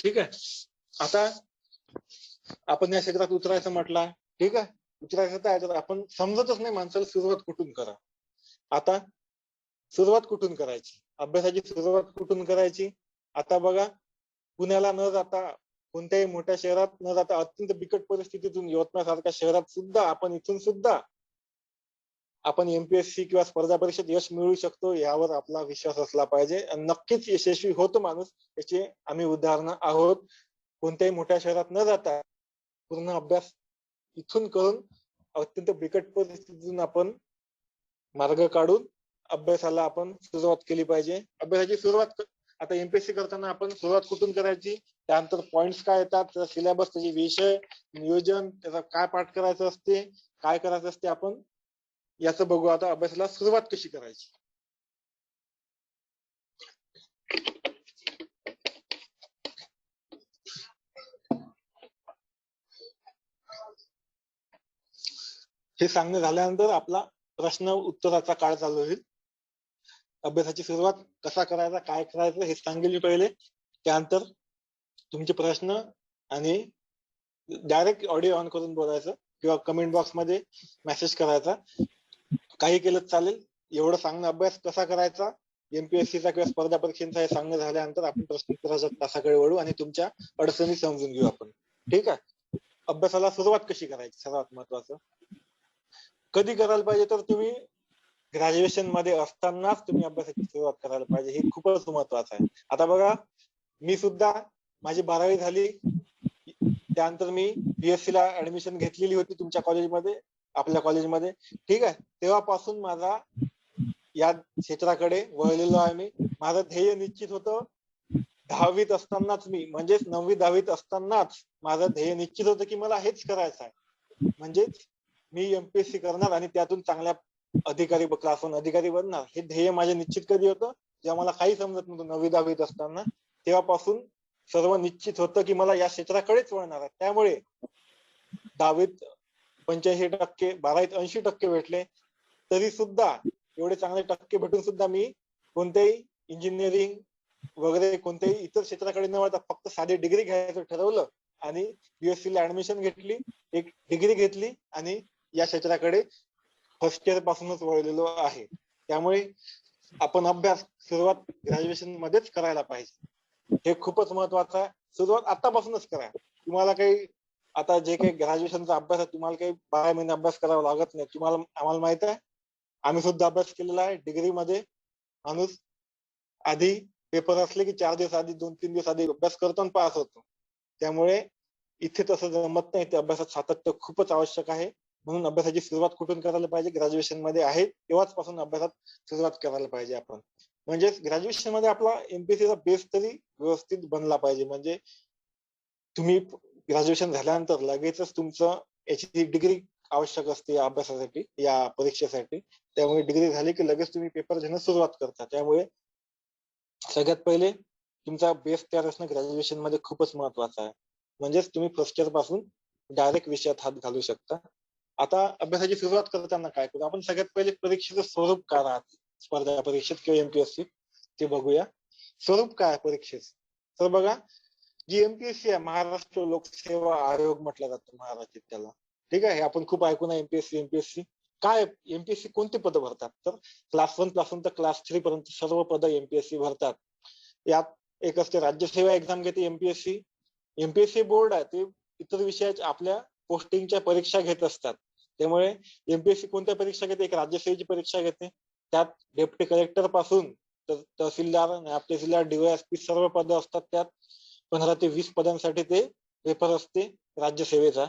ठीक आहे. आता आपण या क्षेत्रात उतरायचं म्हटलं, ठीक आहे, उतरायचं तर आपण समजतच नाही माणसाला सुरुवात कुठून करा. आता सुरुवात कुठून करायची, अभ्यासाची सुरुवात कुठून करायची. आता बघा, पुण्याला न जाता, कोणत्याही मोठ्या शहरात न जाता, अत्यंत बिकट परिस्थितीतून यवतमाळ सारख्या शहरात सुद्धा आपण इथून सुद्धा आपण एमपीएससी किंवा स्पर्धा परीक्षेत यश मिळवू शकतो, यावर आपला विश्वास असला पाहिजे. आणि नक्कीच यशस्वी होतो माणूस, याचे आम्ही उदाहरणं आहोत. कोणत्याही मोठ्या शहरात न जाता पूर्ण अभ्यास इथून करून अत्यंत बिकट परिस्थितीतून आपण मार्ग काढून अभ्यासाला आपण सुरुवात केली पाहिजे. अभ्यासाची सुरुवात आता एमपीएससी करताना आपण सुरुवात कुठून करायची, त्यानंतर पॉइंट्स काय येतात, त्याचा सिलेबस, त्याचे विषय, नियोजन, त्याचा काय पाठ करायचं असते, काय करायचं असते, आपण याचं बघू. आता अभ्यासाला सुरुवात कशी करायची. हे सांगणं झाल्यानंतर आपला प्रश्न उत्तराचा काळ चालू होईल. अभ्यासाची सुरुवात कसा करायचा, काय करायचं हे सांगेल पहिले. त्यानंतर तुमचे प्रश्न आणि डायरेक्ट ऑडिओ ऑन करून बोलायचं किंवा कमेंट बॉक्स मध्ये मेसेज करायचा, काही केलं चालेल. एवढं सांगणं, अभ्यास कसा करायचा एमपीएससीचा किंवा स्पर्धा परीक्षांचा हे सांगणं झाल्यानंतर आपण प्रश्नोत्तराच्या तासाकडे वळू आणि तुमच्या अडचणी समजून घेऊ आपण. ठीक आहे. अभ्यासाला सुरुवात कशी करायची, सर्वात महत्वाचं कधी करायला पाहिजे, तर तुम्ही ग्रॅज्युएशन मध्ये असतानाच तुम्ही अभ्यासाची सुरुवात करायला पाहिजे. हे खूपच महत्वाचं आहे. आता बघा, मी सुद्धा माझी 12वी झाली, त्यानंतर मी बीएससी ला ऍडमिशन घेतलेली होती तुमच्या कॉलेजमध्ये, आपल्या कॉलेजमध्ये. ठीक आहे. तेव्हापासून माझा या क्षेत्राकडे वळलेलो आहे मी. माझं ध्येय निश्चित होतं 10वीत असतानाच, मी म्हणजेच 9वी 10वीत असतानाच माझं ध्येय निश्चित होतं की मला हेच करायचं आहे, म्हणजेच मी एमपीएससी करणार आणि त्यातून चांगल्या अधिकारी, क्लास 1 अधिकारी बनणार. हे ध्येय माझे निश्चित कधी होतं, जेव्हा मला काही समजत नव्हतं 9वी 10वीत असताना. तेव्हापासून सर्व निश्चित होतं की मला या क्षेत्राकडेच वळणार आहे. त्यामुळे 10वीत 85%, 12वीत 80% भेटले, तरी सुद्धा एवढे चांगले टक्के भेटून सुद्धा मी कोणत्याही इंजिनिअरिंग वगैरे कोणत्याही इतर क्षेत्राकडे न वळता फक्त साधी डिग्री घ्यायचं ठरवलं आणि बीएससी ला ऍडमिशन घेतली, एक डिग्री घेतली आणि या क्षेत्राकडे फर्स्ट इयर पासूनच वळलेलो आहे. त्यामुळे आपण अभ्यास सुरुवात ग्रॅज्युएशन मध्येच करायला पाहिजे. हे खूपच महत्वाचं आहे. सुरुवात आतापासूनच करा. तुम्हाला काही आता जे काही ग्रॅज्युएशनचा अभ्यास आहे, तुम्हाला काही 12 महिने अभ्यास करावा लागत नाही. आम्हाला माहित आहे, आम्ही सुद्धा अभ्यास केलेला आहे. डिग्री मध्ये माणूस आधी पेपर असले की 4 दिवस आधी, 2-3 दिवस आधी अभ्यास करतो आणि पास होतो. त्यामुळे इथे तसं जमत नाही. ते अभ्यासात सातत्य खूपच आवश्यक आहे. म्हणून अभ्यासाची सुरुवात कुठून करायला पाहिजे, ग्रॅज्युएशन मध्ये आहे तेव्हाच पासून अभ्यासात सुरुवात करायला पाहिजे आपण. म्हणजेच ग्रॅज्युएशन मध्ये आपला एमपीएससीचा बेस तरी व्यवस्थित बनला पाहिजे. म्हणजे तुम्ही ग्रॅज्युएशन झाल्यानंतर लगेचच तुमचं याची डिग्री आवश्यक असते या अभ्यासासाठी, या परीक्षेसाठी. त्यामुळे डिग्री झाली की लगेच तुम्ही पेपर देणं सुरुवात करता. त्यामुळे सगळ्यात पहिले तुमचा बेस तयार असणं ग्रॅज्युएशन मध्ये खूपच महत्वाचं आहे. म्हणजेच तुम्ही फर्स्ट इयर पासून डायरेक्ट विषयात हात घालू शकता. आता अभ्यासाची सुरुवात करताना काय करू आपण, सगळ्यात पहिले परीक्षेचं स्वरूप काय राहते, स्पर्धा परीक्षेत किंवा एमपीएससी ते बघूया. स्वरूप काय परीक्षेचं, तर बघा, जी एमपीएससी आहे, महाराष्ट्र लोकसेवा आयोग म्हटलं जातं महाराष्ट्रात त्याला. ठीक आहे. हे आपण खूप ऐकून आहे एमपीएससी एमपीएससी. काय एमपीएससी कोणते पद भरतात, तर क्लास 1 पासून तर क्लास 3 पर्यंत सर्व पद एमपीएससी भरतात. यात एक असते राज्यसेवा एक्झाम घेते एमपीएससी. एमपीएससी बोर्ड आहे, ते इतर विषयाच्या आपल्या पोस्टिंगच्या परीक्षा घेत असतात. त्यामुळे एमपीएससी कोणत्या परीक्षा घेते, एक राज्यसेवेची परीक्षा घेते. त्यात डेप्युटी कलेक्टर पासून तहसीलदार, नायब तहसीलदार, डीवायएसपी सर्व पद असतात. त्यात 15 ते 20 पदांसाठी ते पेपर असते राज्यसेवेचा.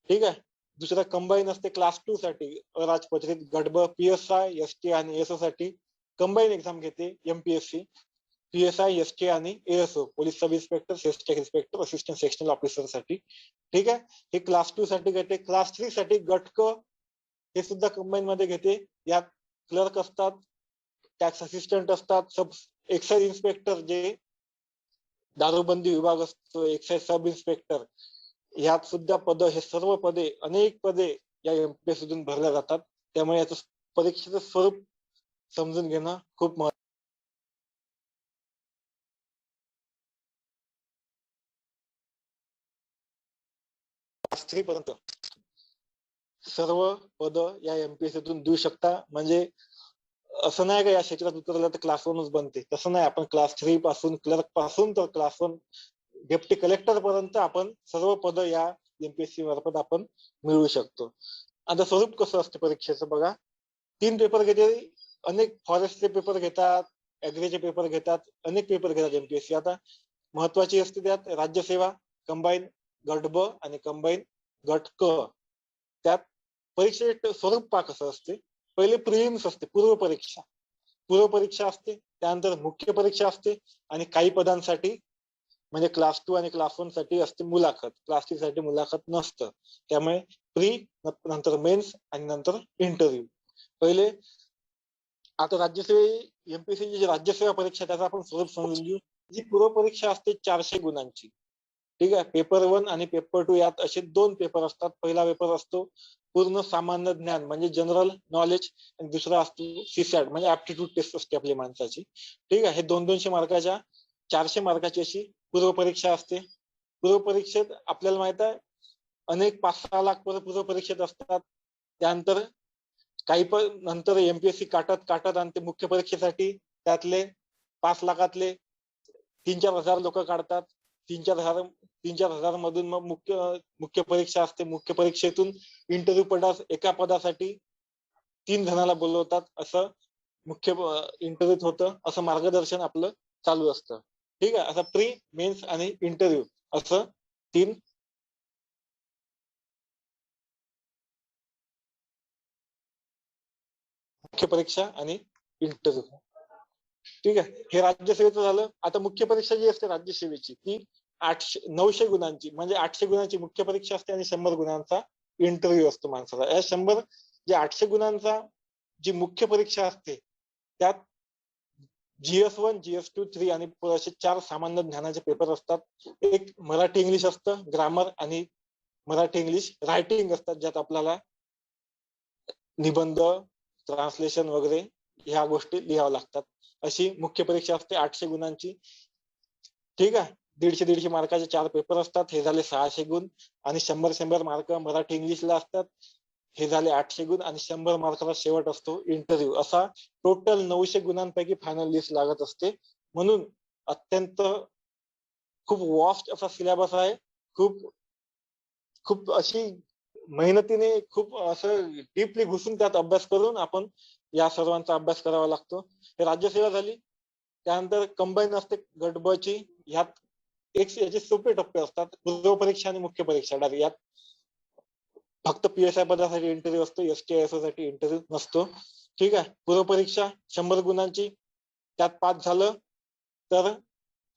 ठीक आहे. दुसरा कंबाईन असते क्लास 2 साठी, अराजपत्रित गट ब, पीएसआय, एसटी आणि एसओ साठी कंबाईन एक्झाम घेते एमपीएससी. पीएसआय, एसटी आणि ASO, police sub inspector, section inspector, assistant sectional officer साठी. ठीक आहे. हे क्लास 2 साठी घेते. क्लास 3 साठी गट क हे सुद्धा कंबाईन मध्ये घेते. यात क्लर्क असतात, टॅक्स असिस्टंट असतात, सब एक्साइज इन्स्पेक्टर जे दारूबंदी विभाग असतो, एक्साइज सब इन्स्पेक्टर, यात सुद्धा पद, हे सर्व पदे, अनेक पदे या एमपीएससीतून भरल्या जातात. त्यामुळे याचं परीक्षेचं स्वरूप समजून घेणं खूप महत्त्वाचं. क्लास 3 पर्यंत सर्व पद या एमपीएससीतून देऊ शकता. म्हणजे असं नाही का या क्षेत्रात उतरलं तर क्लास 1च बनते, तसं नाही. आपण क्लास 3 पासून, क्लर्क पासून तर क्लास 1 डेप्टी कलेक्टर पर्यंत आपण सर्व पद या एमपीएससी मार्फत आपण मिळवू शकतो. आता स्वरूप कसं असतं परीक्षेचं बघा. 3 पेपर घेते. अनेक फॉरेस्टचे पेपर घेतात, ऍग्रीचे पेपर घेतात, अनेक पेपर घेतात एमपीएससी. आता महत्वाची असते त्यात राज्यसेवा, कंबाईन गट ब आणि कंबाईन गट क. त्यात परीक्षेचे स्वरूप पहा कसं असते. पहिले प्रिलिम्स असते, पूर्व परीक्षा. पूर्व परीक्षा असते, त्यानंतर मुख्य परीक्षा असते आणि काही पदांसाठी म्हणजे क्लास 2 आणि क्लास 1 साठी असते मुलाखत. क्लास 3 साठी मुलाखत नसतं. त्यामुळे प्री, नंतर मेन्स आणि नंतर इंटरव्ह्यू. पहिले आता एमपीएससी जी राज्यसेवा परीक्षा त्याचा आपण स्वरूप समजून घेऊ. जी पूर्व परीक्षा असते 400 गुणांची. ठीक आहे. पेपर 1 आणि पेपर 2 यात असे 2 पेपर असतात. पहिला पेपर असतो पूर्ण सामान्य ज्ञान म्हणजे जनरल नॉलेज आणि दुसरा असतो सीसॅट म्हणजे ऍप्टिट्यूड टेस्ट असते आपली माणसाची. ठीक आहे. हे 200 मार्काच्या 400 मार्काची अशी पूर्व परीक्षा असते. पूर्व परीक्षेत आपल्याला माहित आहे अनेक 5-6 लाख पूर्व परीक्षेत असतात. त्यानंतर काही पण नंतर एमपीएससी काटत आणि ते मुख्य परीक्षेसाठी त्यातले 5 लाखातले 3-4 हजार लोक काढतात. 3-4 हजार मधून मग मुख्य परीक्षा असते. मुख्य परीक्षेतून इंटरव्ह्यू एका पदासाठी 3 जणाला बोलवतात. असं मुख्य इंटरव्ह्यूत होतं. असं मार्गदर्शन आपलं चालू असतं. ठीक आहे. असं प्री, मेन्स आणि इंटरव्ह्यू असं 3 मुख्य परीक्षा आणि इंटरव्ह्यू. ठीक आहे. हे राज्यसेवेचं झालं. आता मुख्य परीक्षा जी असते राज्यसेवेची ती 900 गुणांची म्हणजे 800 गुणांची मुख्य परीक्षा असते आणि 100 गुणांचा इंटरव्ह्यू असतो माणसाचा. या 100 जे 800 गुणांचा जी मुख्य परीक्षा असते त्यात GS1, GS2, 3 आणि असे 4 सामान्य ज्ञानाचे पेपर असतात. एक मराठी इंग्लिश असतं, ग्रामर आणि मराठी इंग्लिश रायटिंग असतात, ज्यात आपल्याला निबंध, ट्रान्सलेशन वगैरे ह्या गोष्टी लिहाव्या लागतात. अशी मुख्य परीक्षा असते 800 गुणांची. ठीक आहे. 150 मार्काचे 4 पेपर असतात. हे झाले 600 गुण आणि 100 मार्क मराठी इंग्लिशला असतात. हे झाले 800 गुण आणि 100 मार्काचा शेवट असतो इंटरव्ह्यू. असा टोटल 900 गुणांपैकी फायनल लिस्ट लागत असते. म्हणून अत्यंत खूप वास्ट असा सिलेबस आहे. खूप अशी मेहनतीने खूप असं डीपली घुसून त्यात अभ्यास करून आपण या सर्वांचा अभ्यास करावा लागतो. हे राज्यसेवा झाली. त्यानंतर कंबाईन असते गट ब ची. ह्यात याचे सोपे टप्पे असतात. पूर्व परीक्षा आणि मुख्य परीक्षा. यात फक्त पीएसआय पदासाठी इंटरव्ह्यू असतो. एसटीआयएसओ साठी इंटरव्ह्यू नसतो. ठीक आहे. पूर्व परीक्षा 100 गुणांची. त्यात पास झालं तर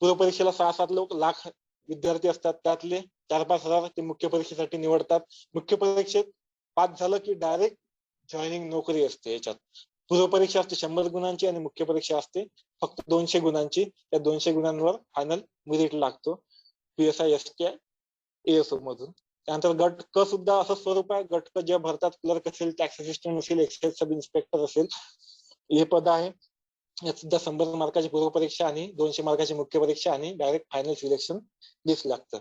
पूर्व परीक्षेला 6-7 लाख विद्यार्थी असतात. त्यातले 4-5 हजार ते मुख्य परीक्षेसाठी निवडतात. मुख्य परीक्षेत पास झालं की डायरेक्ट जॉईनिंग नोकरी असते. याच्यात पूर्व परीक्षा असते 100 गुणांची आणि मुख्य परीक्षा असते फक्त 200 गुणांची. त्या 200 गुणांवर फायनल मेरिट लागतो पीएसआय, एसटीआय, एएसओ मधून. त्यानंतर गट क सुद्धा असं स्वरूप आहे. गट क जे भरतात क्लर्क असेल, टॅक्स असिस्टंट असेल, एक्साइज सब इन्स्पेक्टर असेल, हे पद आहे. यात सुद्धा 100 मार्काची पूर्व परीक्षा आणि 200 मार्काची मुख्य परीक्षा आणि डायरेक्ट फायनल सिलेक्शन लिस्ट लागतं.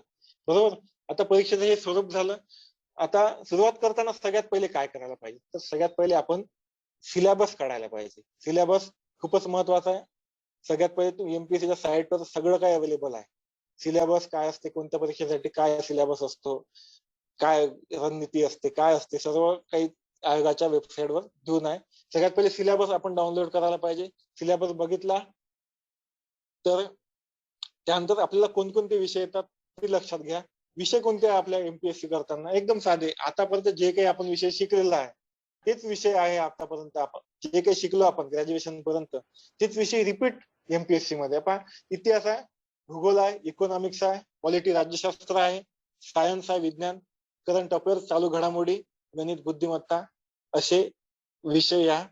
बरोबर. आता परीक्षेचं हे स्वरूप झालं. आता सुरुवात करताना सगळ्यात पहिले काय करायला पाहिजे, तर सगळ्यात पहिले आपण सिलेबस काढायला पाहिजे. सिलेबस खूपच महत्वाचा आहे. सगळ्यात पहिले एमपीएससीच्या साईटवर सगळं काही अवेलेबल आहे. सिलेबस काय असते, कोणत्या परीक्षेसाठी काय सिलेबस असतो, काय रणनीती असते, काय असते, सर्व काही आयोगाच्या वेबसाईटवर देऊन आहे. सगळ्यात पहिले सिलेबस आपण डाउनलोड करायला पाहिजे. सिलेबस बघितला तर त्यानंतर आपल्याला कोणकोणते विषय येतात ते लक्षात घ्या. विषय कोणते आहे आपल्या एमपीएससी करताना? एकदम साधे. आतापर्यंत जे काही आपण विषय शिकलेला आहे तेच विषय आहे. आतापर्यंत आपण जे काही शिकलो आपण ग्रॅज्युएशन पर्यंत तेच विषय रिपीट एमपीएससी मध्ये. आपण इतिहास आहे, भूगोल आहे, इकॉनॉमिक्स आहे, पॉलिटी राज्यशास्त्र आहे, सायन्स आहे, विज्ञान, करंट अफेअर्स, चालू घडामोडी, गणित, बुद्धिमत्ता असे विषय या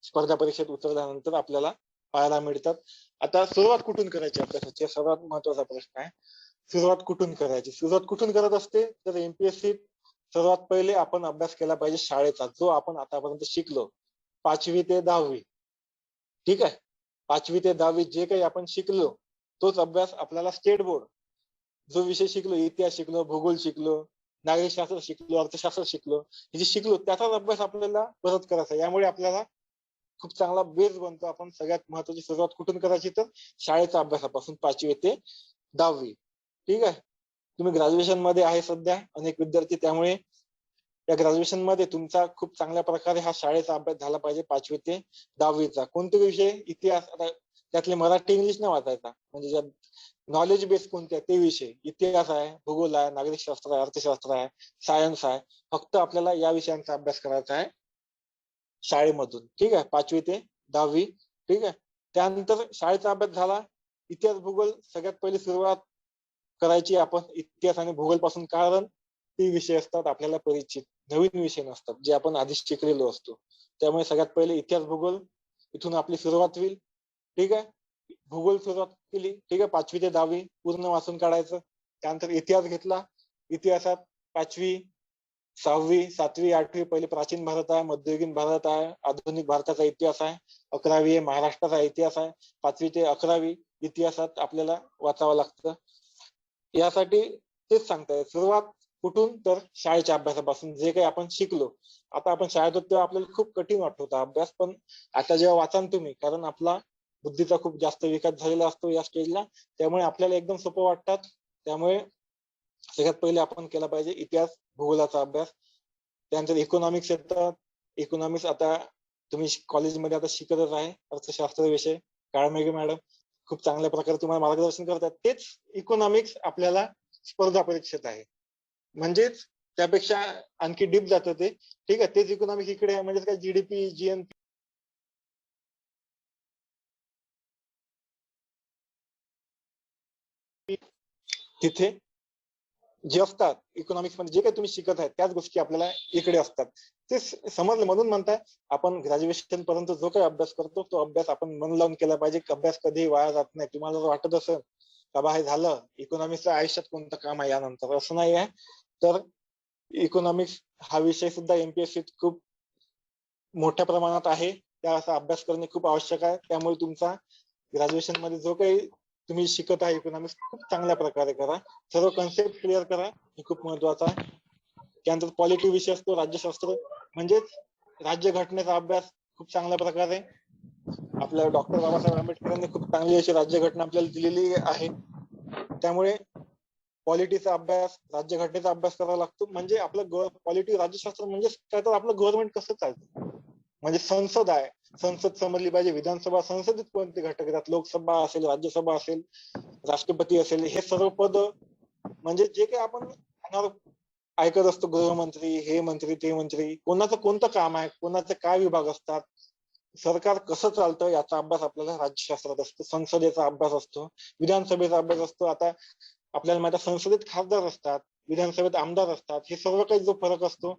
स्पर्धा परीक्षेत उतरल्यानंतर आपल्याला पाहायला मिळतात. आता सुरुवात कुठून करायची अभ्यासाची सर्वात महत्वाचा प्रश्न आहे. सुरुवात कुठून करायची? सुरुवात कुठून करत असते तर एमपीएससी सर्वात पहिले आपण अभ्यास केला पाहिजे शाळेचा, जो आपण आतापर्यंत शिकलो 5वी ते 10वी. ठीक आहे. 5वी ते 10वी जे काही आपण शिकलो तोच अभ्यास आपल्याला स्टेट बोर्ड जो विषय शिकलो, इतिहास शिकलो, भूगोल शिकलो, नागरिकशास्त्र शिकलो, अर्थशास्त्र शिकलो, हे जे शिकलो त्याचाच अभ्यास आपल्याला परत करायचा. यामुळे आपल्याला खूप चांगला बेस बनतो. आपण सगळ्यात महत्वाची सुरुवात कुठून करायची तर शाळेच्या अभ्यासापासून 5वी ते 10वी. ठीक आहे. तुम्ही ग्रॅज्युएशन मध्ये आहे सध्या अनेक विद्यार्थी, त्यामुळे या ग्रॅज्युएशन मध्ये तुमचा खूप चांगल्या प्रकारे हा शाळेचा अभ्यास झाला पाहिजे 5वी ते 10वीचा. कोणते विषय? इतिहास, त्यातले मराठी इंग्लिश न वाचायचा, म्हणजे नॉलेज बेस कोणते ते विषय, इतिहास आहे, भूगोल आहे, नागरिकशास्त्र आहे, अर्थशास्त्र आहे, सायन्स आहे. फक्त आपल्याला या विषयांचा अभ्यास करायचा आहे शाळेमधून. ठीक आहे. 5वी ते 10वी. ठीक आहे. त्यानंतर शाळेचा अभ्यास झाला. इतिहास भूगोल सगळ्यात पहिली सुरुवात करायची आपण इतिहास आणि भूगोल पासून, कारण ते विषय असतात आपल्याला परिचित, नवीन विषय नसतात, जे आपण आधीच शिकलेलो असतो. त्यामुळे सगळ्यात पहिले इतिहास भूगोल इथून आपली सुरुवात होईल. ठीक आहे. भूगोल सुरुवात केली. ठीक आहे. 5वी ते 10वी पूर्ण वाचून काढायचं. त्यानंतर इतिहास घेतला. इतिहासात 5वी, 6वी, 7वी, 8वी पहिले प्राचीन भारत आहे, मध्ययुगीन भारत आहे, आधुनिक भारताचा इतिहास आहे. 11वी आहे महाराष्ट्राचा इतिहास आहे. 5वी ते 11वी इतिहासात आपल्याला वाचावं लागतं. यासाठी तेच सांगताय, सुरुवात कुठून तर शाळेच्या अभ्यासापासून. जे काही आपण शिकलो, आता आपण शाळेत होतो तेव्हा आपल्याला खूप कठीण वाटत होता अभ्यास, पण आता जेव्हा वाचान तुम्ही, कारण आपला बुद्धीचा खूप जास्त विकास झालेला असतो या स्टेजला, त्यामुळे आपल्याला एकदम सोपं वाटतात. त्यामुळे सगळ्यात पहिले आपण केला पाहिजे इतिहास भूगोलाचा अभ्यास. त्यानंतर इकॉनॉमिक्स येतात. इकॉनॉमिक्स आता तुम्ही कॉलेजमध्ये आता शिकतच आहे, अर्थशास्त्र विषय. काळमेघे मॅडम खूप चांगल्या प्रकारे तुम्हाला मार्गदर्शन करतात. तेच इकॉनॉमिक्स आपल्याला स्पर्धा परीक्षेत आहे, म्हणजेच त्यापेक्षा आणखी डीप जातं ते. ठीक आहे. तेच इकॉनॉमिक्स इकडे आहे, म्हणजे काय जीडीपी, जीएनपी तिथे जे असतात इकॉनॉमिक्स मध्ये, जे काही तुम्ही शिकत आहे त्याच गोष्टी आपल्याला इकडे असतात. ते समजलं म्हणून म्हणताय आपण ग्रॅज्युएशन पर्यंत जो काही अभ्यास करतो तो अभ्यास आपण मन लावून केला पाहिजे. अभ्यास कधी वाया जात नाही. तुम्हाला जर वाटत असेल का बा हे झालं इकॉनॉमिक्सचं, आयुष्यात कोणतं काम आहे यानंतर, असं नाही आहे. तर इकॉनॉमिक्स हा विषय सुद्धा एमपीएससीत खूप मोठ्या प्रमाणात आहे. त्याचा अभ्यास करणे खूप आवश्यक आहे. त्यामुळे तुमचा ग्रॅज्युएशन मध्ये जो काही तुम्ही शिकत आहे इकॉनॉमिक्स खूप चांगल्या प्रकारे करा. सर्व कन्सेप्ट क्लिअर करा, हे खूप महत्वाचं आहे. त्यानंतर पॉलिटी विषय असतो, राज्यशास्त्र, म्हणजेच राज्यघटनेचा अभ्यास खूप चांगल्या प्रकारे आपल्या डॉक्टर बाबासाहेब आंबेडकरांनी खूप चांगली अशी राज्यघटना आपल्याला दिलेली आहे. त्यामुळे पॉलिटीचा अभ्यास, राज्यघटनेचा अभ्यास करावा लागतो. म्हणजे आपलं पॉलिटी, राज्यशास्त्र म्हणजे काय तर आपलं गव्हर्नमेंट कसं चालतं, म्हणजे संसद आहे, संसद समजली पाहिजे. विधानसभा, संसदेत कोणते घटक येतात, लोकसभा असेल, राज्यसभा असेल, राष्ट्रपती असेल, हे सर्व पद, म्हणजे जे काही आपण ऐकत असतो, गृहमंत्री, हे मंत्री, ते मंत्री, कोणाचं कोणतं काम आहे, कोणाचे काय विभाग असतात, सरकार कसं चालतं, याचा अभ्यास आपल्याला राज्यशास्त्रात असतो. संसदेचा अभ्यास असतो, विधानसभेचा अभ्यास असतो. आता आपल्याला माहिती आहे संसदेत खासदार असतात, विधानसभेत आमदार असतात. हे सर्व काही जो फरक असतो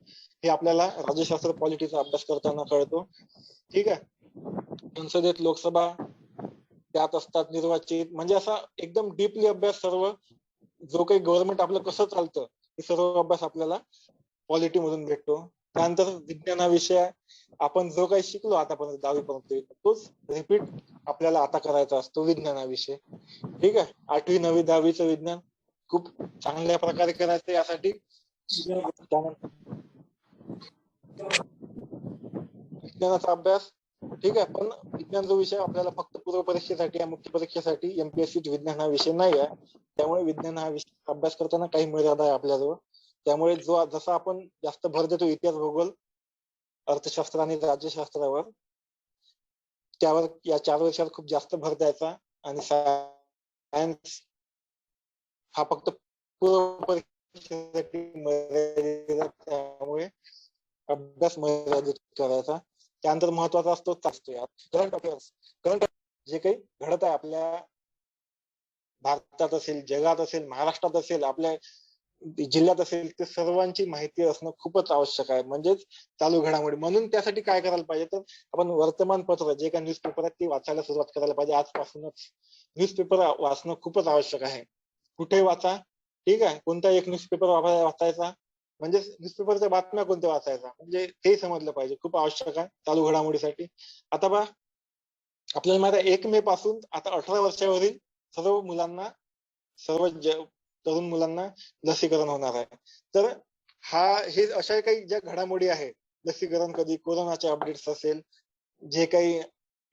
हे आपल्याला राज्यशास्त्र पॉलिटीचा अभ्यास करताना कळतो. ठीक आहे. संसदेत लोकसभा, त्यात असतात निर्वाचित, म्हणजे असा एकदम डीपली अभ्यास, सर्व जो काही गव्हर्नमेंट आपलं कसं चालतं हे सर्व अभ्यास आपल्याला पॉलिटी मधून भेटतो. त्यानंतर विज्ञान हा विषय आपण जो काही शिकलो आतापर्यंत 10वी पर्यंत तोच रिपीट आपल्याला आता करायचा असतो, विज्ञान हा विषय. ठीक आहे. 8वी, 9वी, 10वीचं विज्ञान खूप चांगल्या प्रकारे करायचं. यासाठी त्यानंतर विज्ञानाचा अभ्यास. ठीक आहे. पण विज्ञान जो विषय आपल्याला फक्त पूर्व परीक्षेसाठी या मुख्य परीक्षेसाठी एमपीएससी विज्ञान हा विषय नाही आहे. त्यामुळे विज्ञान हा विषय अभ्यास करताना काही मर्यादा आहे आपल्याजवळ. त्यामुळे जसा आपण जास्त भर देतो इतिहास, भूगोल, अर्थशास्त्र आणि राज्यशास्त्रावर, त्यावर या 4 वर्षात खूप जास्त भर द्यायचा. आणि सायन्स हा फक्त पूर्व परीक्षेसाठी मर्यादित, त्यामुळे अभ्यास मर्यादित करायचा. त्यानंतर महत्वाचा असतो यात करंट अफेअर्स. करंट जे काही घडत आहे आपल्या भारतात असेल, जगात असेल, महाराष्ट्रात असेल, आपल्या जिल्ह्यात असेल, ते सर्वांची माहिती असणं खूपच आवश्यक आहे. म्हणजेच चालू घडामोडी. म्हणून त्यासाठी काय करायला पाहिजे तर आपण वर्तमानपत्र, जे काही न्यूजपेपर आहेत ते वाचायला सुरुवात करायला पाहिजे. आजपासूनच न्यूजपेपर वाचणं खूपच आवश्यक आहे. कुठे वाचा. ठीक आहे. कोणता एक न्यूजपेपर वाचायचा, म्हणजे न्यूजपेपरच्या बातम्या कोणत्या वाचायचा, म्हणजे ते समजलं पाहिजे. खूप आवश्यक आहे चालू घडामोडीसाठी. आता बा आपल्याला माहिती आहे 1 मे पासून आता 18 वर्षावरील सर्व मुलांना, सर्व तरुण मुलांना लसीकरण होणार आहे. तर हे अशा काही ज्या घडामोडी आहेत, लसीकरण कधी, कोरोनाचे अपडेट्स असेल, जे काही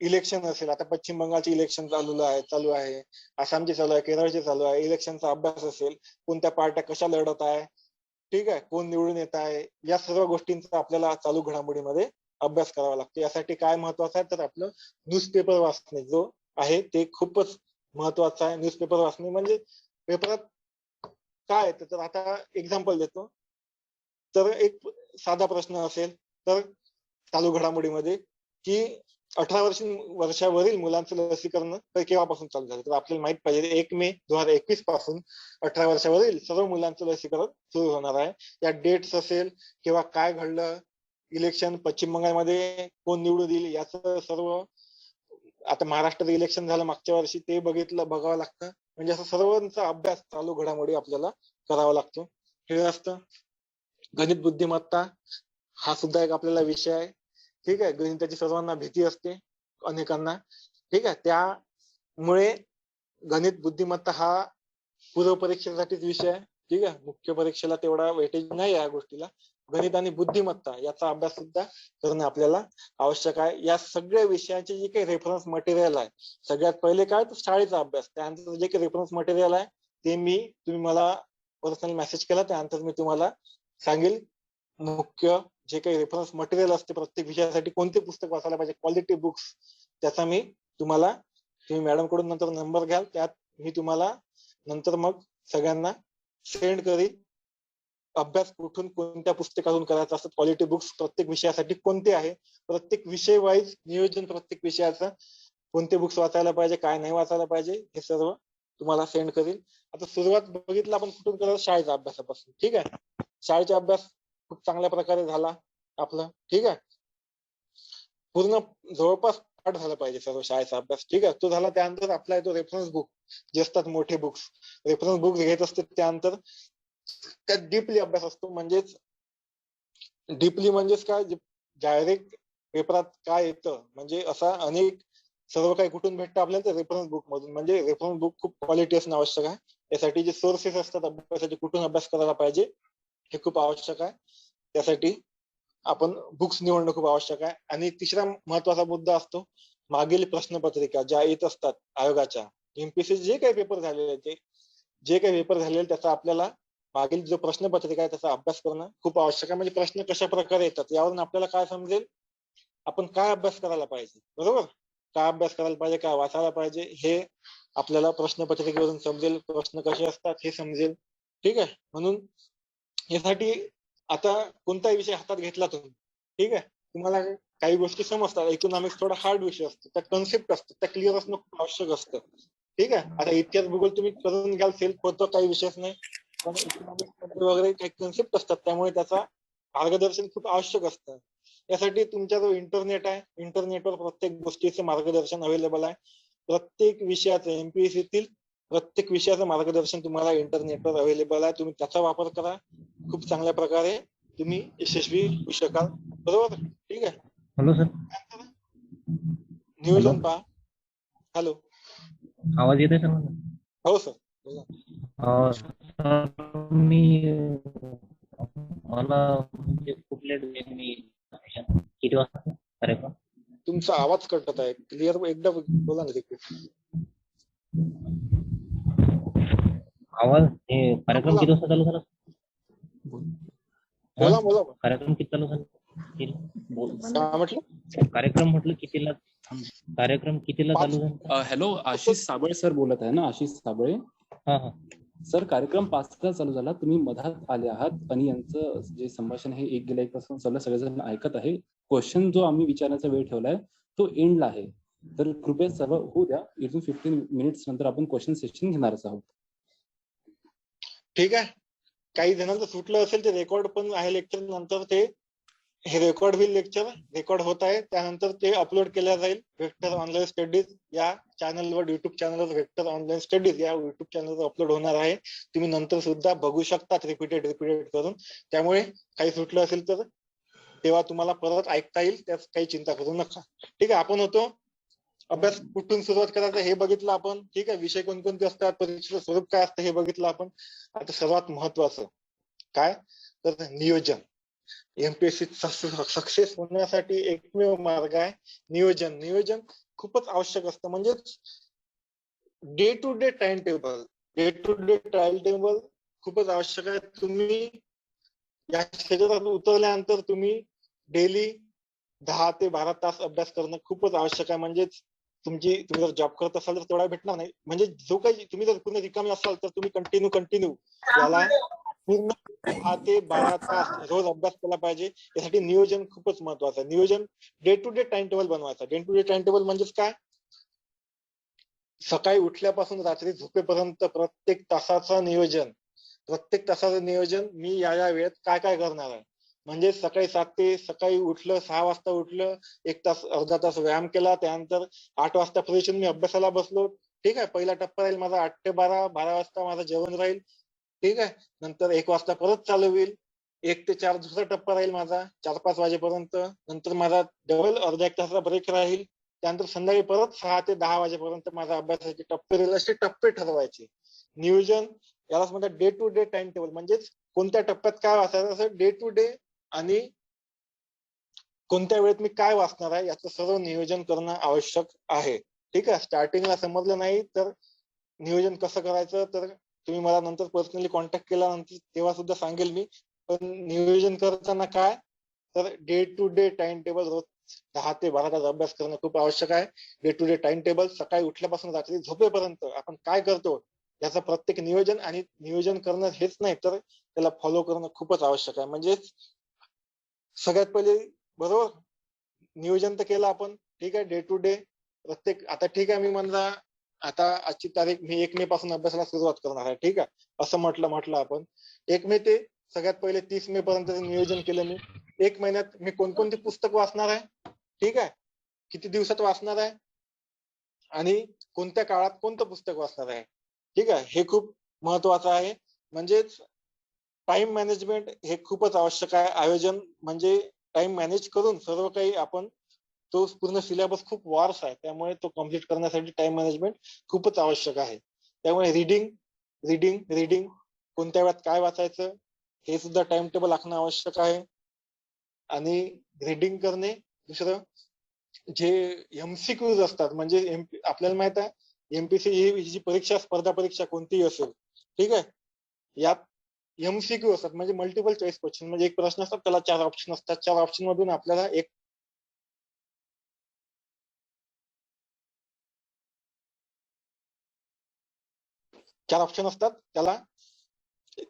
इलेक्शन असेल, आता पश्चिम बंगालचे इलेक्शन चालू आहे, आसामचे चालू आहे, केरळचे चालू आहे, इलेक्शनचा अभ्यास असेल, कोणत्या पार्ट्या कशा लढत आहे, ठीक आहे, कोण निवडून येत आहे, या सर्व गोष्टींचा आपल्याला चालू घडामोडीमध्ये अभ्यास करावा लागतो. यासाठी काय महत्वाचं आहे, तर आपलं न्यूजपेपर वाचणे जो आहे ते खूपच महत्वाचं आहे. न्यूजपेपर वाचणे म्हणजे पेपरात काय येतं, तर आता एक्झाम्पल देतो. तर एक साधा प्रश्न असेल तर चालू घडामोडीमध्ये की 18 वर्षावरील मुलांचं लसीकरण केव्हापासून चालू झालं, तर आपल्याला माहित पाहिजे 1 मे 2021 पासून 18 वर्षावरील सर्व मुलांचं लसीकरण सुरू होणार आहे. या डेट्स असेल किंवा काय घडलं, इलेक्शन पश्चिम बंगालमध्ये कोण निवडून येईल याचं सर्व, आता महाराष्ट्रात इलेक्शन झालं मागच्या वर्षी, ते बघावं लागतं. म्हणजे असं सर्वांचा अभ्यास चालू घडामोडी आपल्याला करावा लागतो. हे असतं. गणित बुद्धिमत्ता हा सुद्धा एक आपल्याला विषय आहे. ठीक आहे, गणिताची सर्वांना भीती असते, अनेकांना. ठीक आहे, त्यामुळे गणित बुद्धिमत्ता हा पूर्व परीक्षेसाठीच विषय आहे. ठीक आहे, मुख्य परीक्षेला तेवढा वेटेज नाही या गोष्टीला. गणित आणि बुद्धिमत्ता याचा अभ्यास सुद्धा करणं आपल्याला आवश्यक आहे. या सगळ्या विषयाचे जे काही रेफरन्स मटेरियल आहे, सगळ्यात पहिले काय तर शाळेचा अभ्यास, त्यानंतर जे काही रेफरन्स मटेरियल आहे ते तुम्ही मला पर्सनल मेसेज केला, त्यानंतर मी तुम्हाला सांगेल मुख्य जे काही रेफरन्स मटेरियल असते प्रत्येक विषयासाठी, कोणते पुस्तक वाचायला पाहिजे, क्वालिटी बुक्स, त्याचा मी तुम्हाला, तुम्ही मॅडम कडून नंतर नंबर घ्याल, त्यात मी तुम्हाला नंतर मग सगळ्यांना सेंड करीन. अभ्यास कुठून कोणत्या पुस्तकातून करायचा असतं, क्वालिटी बुक्स प्रत्येक विषयासाठी कोणते आहे, प्रत्येक विषय वाईज नियोजन, प्रत्येक विषयाचं कोणते बुक्स वाचायला पाहिजे, काय नाही वाचायला पाहिजे, हे सर्व तुम्हाला सेंड करीन. आता सुरुवात बघितलं आपण कुठून करायचं, शाळेच्या अभ्यासापासून. ठीक आहे, शाळेचा अभ्यास खूप चांगल्या प्रकारे झाला आपला. ठीक आहे, पूर्ण जवळपास पाठ झाला पाहिजे सर्व शाळेचा अभ्यास. ठीक आहे, तो झाला. त्यानंतर आपला येतो रेफरन्स बुक, जे असतात मोठे बुक्स. रेफरन्स बुक घेत असते, त्यानंतर त्यात डीपली अभ्यास असतो. म्हणजेच डीपली म्हणजेच काय, डायरेक्ट पेपरात काय येतं, म्हणजे असा अनेक सर्व काही कुठून भेटतं आपल्याला, तर रेफरन्स बुक मधून. म्हणजे रेफरन्स बुक खूप क्वालिटी असणं आवश्यक आहे. त्यासाठी जे सोर्सेस असतात अभ्यासाचे, कुठून अभ्यास करायला पाहिजे, हे खूप आवश्यक आहे. त्यासाठी आपण बुक्स निवडणं खूप आवश्यक आहे. आणि तिसरा महत्वाचा मुद्दा असतो मागील प्रश्नपत्रिका ज्या येत असतात आयोगाच्या, एमपीएससी जे काही पेपर झालेले, जे काही पेपर झालेले, त्याचा आपल्याला मागील जो प्रश्नपत्रिका आहे त्याचा अभ्यास करणं खूप आवश्यक आहे. म्हणजे प्रश्न कशा प्रकारे येतात यावरून आपल्याला काय समजेल, आपण काय अभ्यास करायला पाहिजे. बरोबर, काय अभ्यास करायला पाहिजे, काय वाचायला पाहिजे, हे आपल्याला प्रश्नपत्रिकेवरून समजेल. प्रश्न कसे असतात हे समजेल. ठीक आहे, म्हणून यासाठी आता कोणताही विषय हातात घेतला तुम्ही, ठीक आहे, तुम्हाला काही गोष्टी समजतात. इकॉनॉमिक्स थोडा हार्ड विषय असतो, त्या कन्सेप्ट असतात, त्या क्लिअर असणं खूप आवश्यक असतं. ठीक आहे, आता इतिहास भूगोल तुम्ही करून घ्याल, सेल्फ होतं, काही विषयच नाही. पण इकॉनॉमिक्स वगैरे काही कन्सेप्ट असतात, त्यामुळे त्याचा मार्गदर्शन खूप आवश्यक असतं. यासाठी तुमचा जो इंटरनेट आहे, इंटरनेटवर प्रत्येक गोष्टीचं मार्गदर्शन अवेलेबल आहे. प्रत्येक विषयाचं, एमपीएससीतील प्रत्येक विषयाचं मार्गदर्शन तुम्हाला इंटरनेटवर अवेलेबल आहे. तुम्ही त्याचा वापर करा, खूप चांगल्या प्रकारे तुम्ही यशस्वी होऊ शकाल. बरोबर, ठीक आहे. Hello sir. नियोजन पहा. हॅलो, आवाज येत आहे सर मला? हो सर, सर मी मला म्हणजे कुठल्या मी किती वाजता कार्यक्रम? तुमचा आवाज कटत आहे, क्लिअर एकदा बोला ना रिपीट. आवाज हे कार्यक्रम बोला किती वाजता चालू झाला? बोला बोला. कार्यक्रम किती चालू झाला? काय म्हटलं? कार्यक्रम म्हटलं कितीला, कार्यक्रम कितीला चालू झाला? हॅलो, आशिष साबळे सर बोलत आहे ना? आशिष साबळे. हा हा सर, कार्यक्रम 5ला चालू झाला, तुम्ही मधात आले आहात आणि यांचं जे संभाषण आहे 1 पासून चाललं, सगळेजण ऐकत आहे. क्वेश्चन जो आम्ही विचारण्याचा वेळ ठेवलाय तो एंडला आहे, तर कृपया सर्व होऊ द्या. इथून 15 मिनिट्स नंतर आपण क्वेश्चन सेशन घेणारच आहोत. ठीक आहे, काही जणांचं सुटलं असेल ते रेकॉर्ड पण आहे लेक्चर नंतर, ते हे रेकॉर्ड होईल, लेक्चर रेकॉर्ड होत आहे, त्यानंतर ते अपलोड केल्या जाईल व्हेक्टर ऑनलाईन स्टडीज या चॅनलवर, युट्यूब चॅनलवर. व्हेक्टर ऑनलाईन स्टडीज या युट्यूब चॅनलवर अपलोड होणार आहे. तुम्ही नंतर सुद्धा बघू शकता रिपीटेड करून. त्यामुळे काही सुटलं असेल तर तेव्हा तुम्हाला परत ऐकता येईल, त्यात काही चिंता करू नका. ठीक आहे, आपण होतो अभ्यास कुठून सुरुवात करायचा हे बघितलं आपण. ठीक आहे, विषय कोणकोणते असतात, परीक्षेचं स्वरूप काय असतं हे बघितलं आपण. आता सर्वात महत्वाचं काय, तर नियोजन. एमपीएससी सक्सेस होण्यासाठी एकमेव मार्ग आहे नियोजन. नियोजन खूपच आवश्यक असतं. म्हणजे day to day time table खूपच आवश्यक आहे. तुम्ही या क्षेत्रात उतरल्यानंतर तुम्ही डेली 10 ते 12 तास अभ्यास करणं खूपच आवश्यक आहे. म्हणजेच तुम्ही जर जॉब करत असाल तर तेवढा भेटणार नाही. म्हणजे जो काही तुम्ही जर पूर्ण रिकामी असाल तर तुम्ही कंटिन्यू याला पूर्ण 10 ते 12 तास रोज अभ्यास केला पाहिजे. यासाठी नियोजन खूपच महत्वाचं आहे. नियोजन day to day time table बनवायचा. Day to day time table म्हणजेच काय? सकाळी उठल्यापासून रात्री झोपेपर्यंत प्रत्येक तासाचं नियोजन मी या वेळेत काय काय करणार आहे. म्हणजे सकाळी 7 ते सकाळी उठलं 6 वाजता उठलं, 1 तास अर्धा तास व्यायाम केला, त्यानंतर 8 वाजता फ्रेश होऊन मी अभ्यासाला बसलो. ठीक आहे. पहिला टप्पा राहील माझा 8 ते 12, 12 वाजता माझं जेवण राहील. ठीक आहे. नंतर 1 वाजता परत चालू होईल. 1 ते 4 दुसरा टप्पा राहील माझा 4-5 वाजेपर्यंत. नंतर माझा डबल अर्धा 1 तासाचा ब्रेक राहील. त्यानंतर संध्याकाळी परत 6 ते 10 वाजेपर्यंत माझा अभ्यासाचे टप्पे राहील. असे टप्पे ठरवायचे. नियोजन यालाच म्हणतात day to day time table. म्हणजेच कोणत्या टप्प्यात काय वाचायचं असं डे टू डे आणि कोणत्या वेळेत मी काय वाचणार आहे याचं सर्व नियोजन करणं आवश्यक आहे. ठीक आहे. स्टार्टिंगला समजलं नाही तर नियोजन कसं करायचं तर तुम्ही मला नंतर पर्सनली कॉन्टॅक्ट केल्यानंतर तेव्हा सुद्धा सांगेल मी. पण नियोजन करताना काय तर day to day time table रोज 10 ते 12 तास अभ्यास करणं खूप आवश्यक आहे. Day to day time table सकाळी उठल्यापासून रात्री झोपेपर्यंत आपण काय करतो याचं प्रत्येक नियोजन आणि नियोजन करणं हेच नाही तर त्याला फॉलो करणं खूपच आवश्यक आहे. म्हणजे सगळ्यात पहिले बरोबर नियोजन तर केलं आपण. ठीक आहे. डे टू डे प्रत्येक आता ठीक आहे मी म्हणला आता आजची तारीख मी 1 मे पासून अभ्यासाला सुरुवात करणार आहे. ठीक आहे. असं म्हटलं आपण 1 मे ते सगळ्यात पहिले 30 मे पर्यंत नियोजन केलं मी. 1 महिन्यात मी कोणकोणती पुस्तक वाचणार आहे. ठीक आहे. किती दिवसात वाचणार आहे आणि कोणत्या काळात कोणतं पुस्तक वाचणार आहे. ठीक आहे. हे खूप महत्वाचं आहे. म्हणजेच टाइम मॅनेजमेंट हे खूपच आवश्यक आहे. आयोजन म्हणजे टाइम मॅनेज करून सर्व काही आपण तो पूर्ण सिलेबस खूप वार्स आहे त्यामुळे तो कम्प्लीट करण्यासाठी टाइम मॅनेजमेंट खूपच आवश्यक आहे. त्यामुळे रीडिंग कोणत्या वेळात काय वाचायचं हे सुद्धा टाइम टेबल आखणं आवश्यक आहे. आणि रीडिंग करणे. दुसरं जे एमसीक्यूज असतात म्हणजे आपल्याला माहित आहे एमपीसी ही जी परीक्षा स्पर्धा परीक्षा कोणतीही असेल. ठीक आहे. यात एमसीक्यू असतात म्हणजे मल्टिपल चॉईस क्वेश्चन. म्हणजे एक प्रश्न असतात त्याला 4 ऑप्शन असतात. 4 ऑप्शन मधून आपल्याला एक 4 ऑप्शन असतात त्याला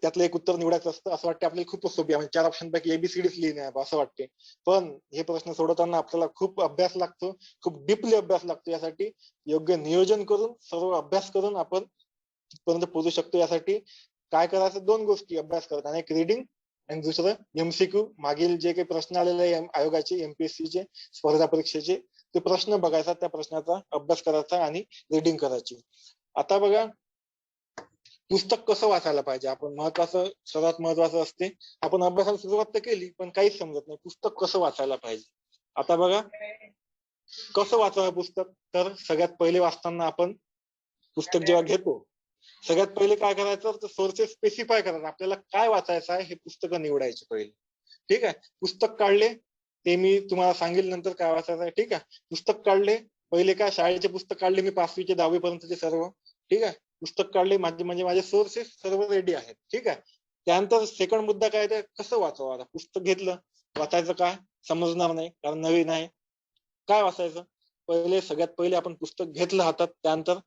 त्यातलं एक उत्तर निवडायचं असतं. असं वाटतं आपल्याला खूपच सोपी आहे. म्हणजे 4 ऑप्शन पैकी एबीसीडीच लिहिणे आहे असं वाटते. पण हे प्रश्न सोडवताना आपल्याला खूप अभ्यास लागतो. खूप डीपली अभ्यास लागतो. यासाठी योग्य नियोजन करून सर्व अभ्यास करून आपण तिथपर्यंत पोहोचू शकतो. यासाठी काय करायचं 2 गोष्टी अभ्यास करताना एक रीडिंग आणि दुसरं एमसीक्यू मागील जे काही प्रश्न आलेले आहे आयोगाचे एमपीएससीचे स्पर्धा परीक्षेचे ते प्रश्न बघायचा त्या प्रश्नाचा अभ्यास करायचा आणि रीडिंग करायची. आता बघा पुस्तक कसं वाचायला पाहिजे आपण सर्वात महत्वाचं असते. आपण अभ्यासाला सुरुवात तर केली पण काहीच समजत नाही पुस्तक कसं वाचायला पाहिजे. आता बघा कसं वाचावं पुस्तक तर सगळ्यात पहिले वाचताना आपण पुस्तक जेव्हा घेतो सगळ्यात पहिले काय करायचं तर सोर्सेस स्पेसिफाय करायचं. आपल्याला काय वाचायचं आहे हे पुस्तकं निवडायचे पहिले. ठीक आहे. पुस्तक काढले ते मी तुम्हाला सांगेल नंतर काय वाचायचं आहे. ठीक आहे. पुस्तक काढले पहिले काय शाळेचे पुस्तक काढले मी 5वी ते 10वी पर्यंतचे सर्व. ठीक आहे. पुस्तक काढले माझे सोर्सेस सर्व रेडी आहेत. ठीक आहे. त्यानंतर सेकंड मुद्दा काय ते कसं वाचावं. आता पुस्तक घेतलं वाचायचं काय समजणार नाही कारण नवीन आहे. काय वाचायचं सगळ्यात पहिले आपण पुस्तक घेतलं हातात त्यानंतर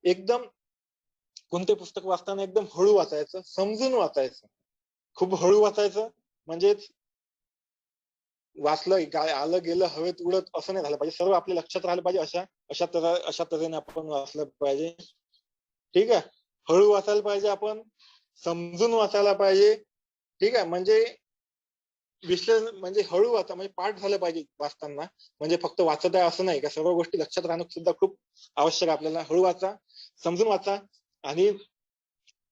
एकदम कोणते पुस्तक वाचताना एकदम हळू वाचायचं समजून वाचायचं. खूप हळू वाचायचं म्हणजेच वाचलं आलं गेलं हवेत उडत असं नाही झालं पाहिजे. सर्व आपल्या लक्षात राहिलं पाहिजे. अशा तऱ्हेने आपण वाचलं पाहिजे. ठीक आहे. हळू वाचायला पाहिजे आपण समजून वाचायला पाहिजे. ठीक आहे. म्हणजे विश्लेषण म्हणजे हळू वाचा म्हणजे पाठ झालं पाहिजे वाचताना. म्हणजे फक्त वाचत आहे असं नाही का सर्व गोष्टी लक्षात राहणं सुद्धा खूप आवश्यक आहे आपल्याला. हळू वाचा समजून वाचा आणि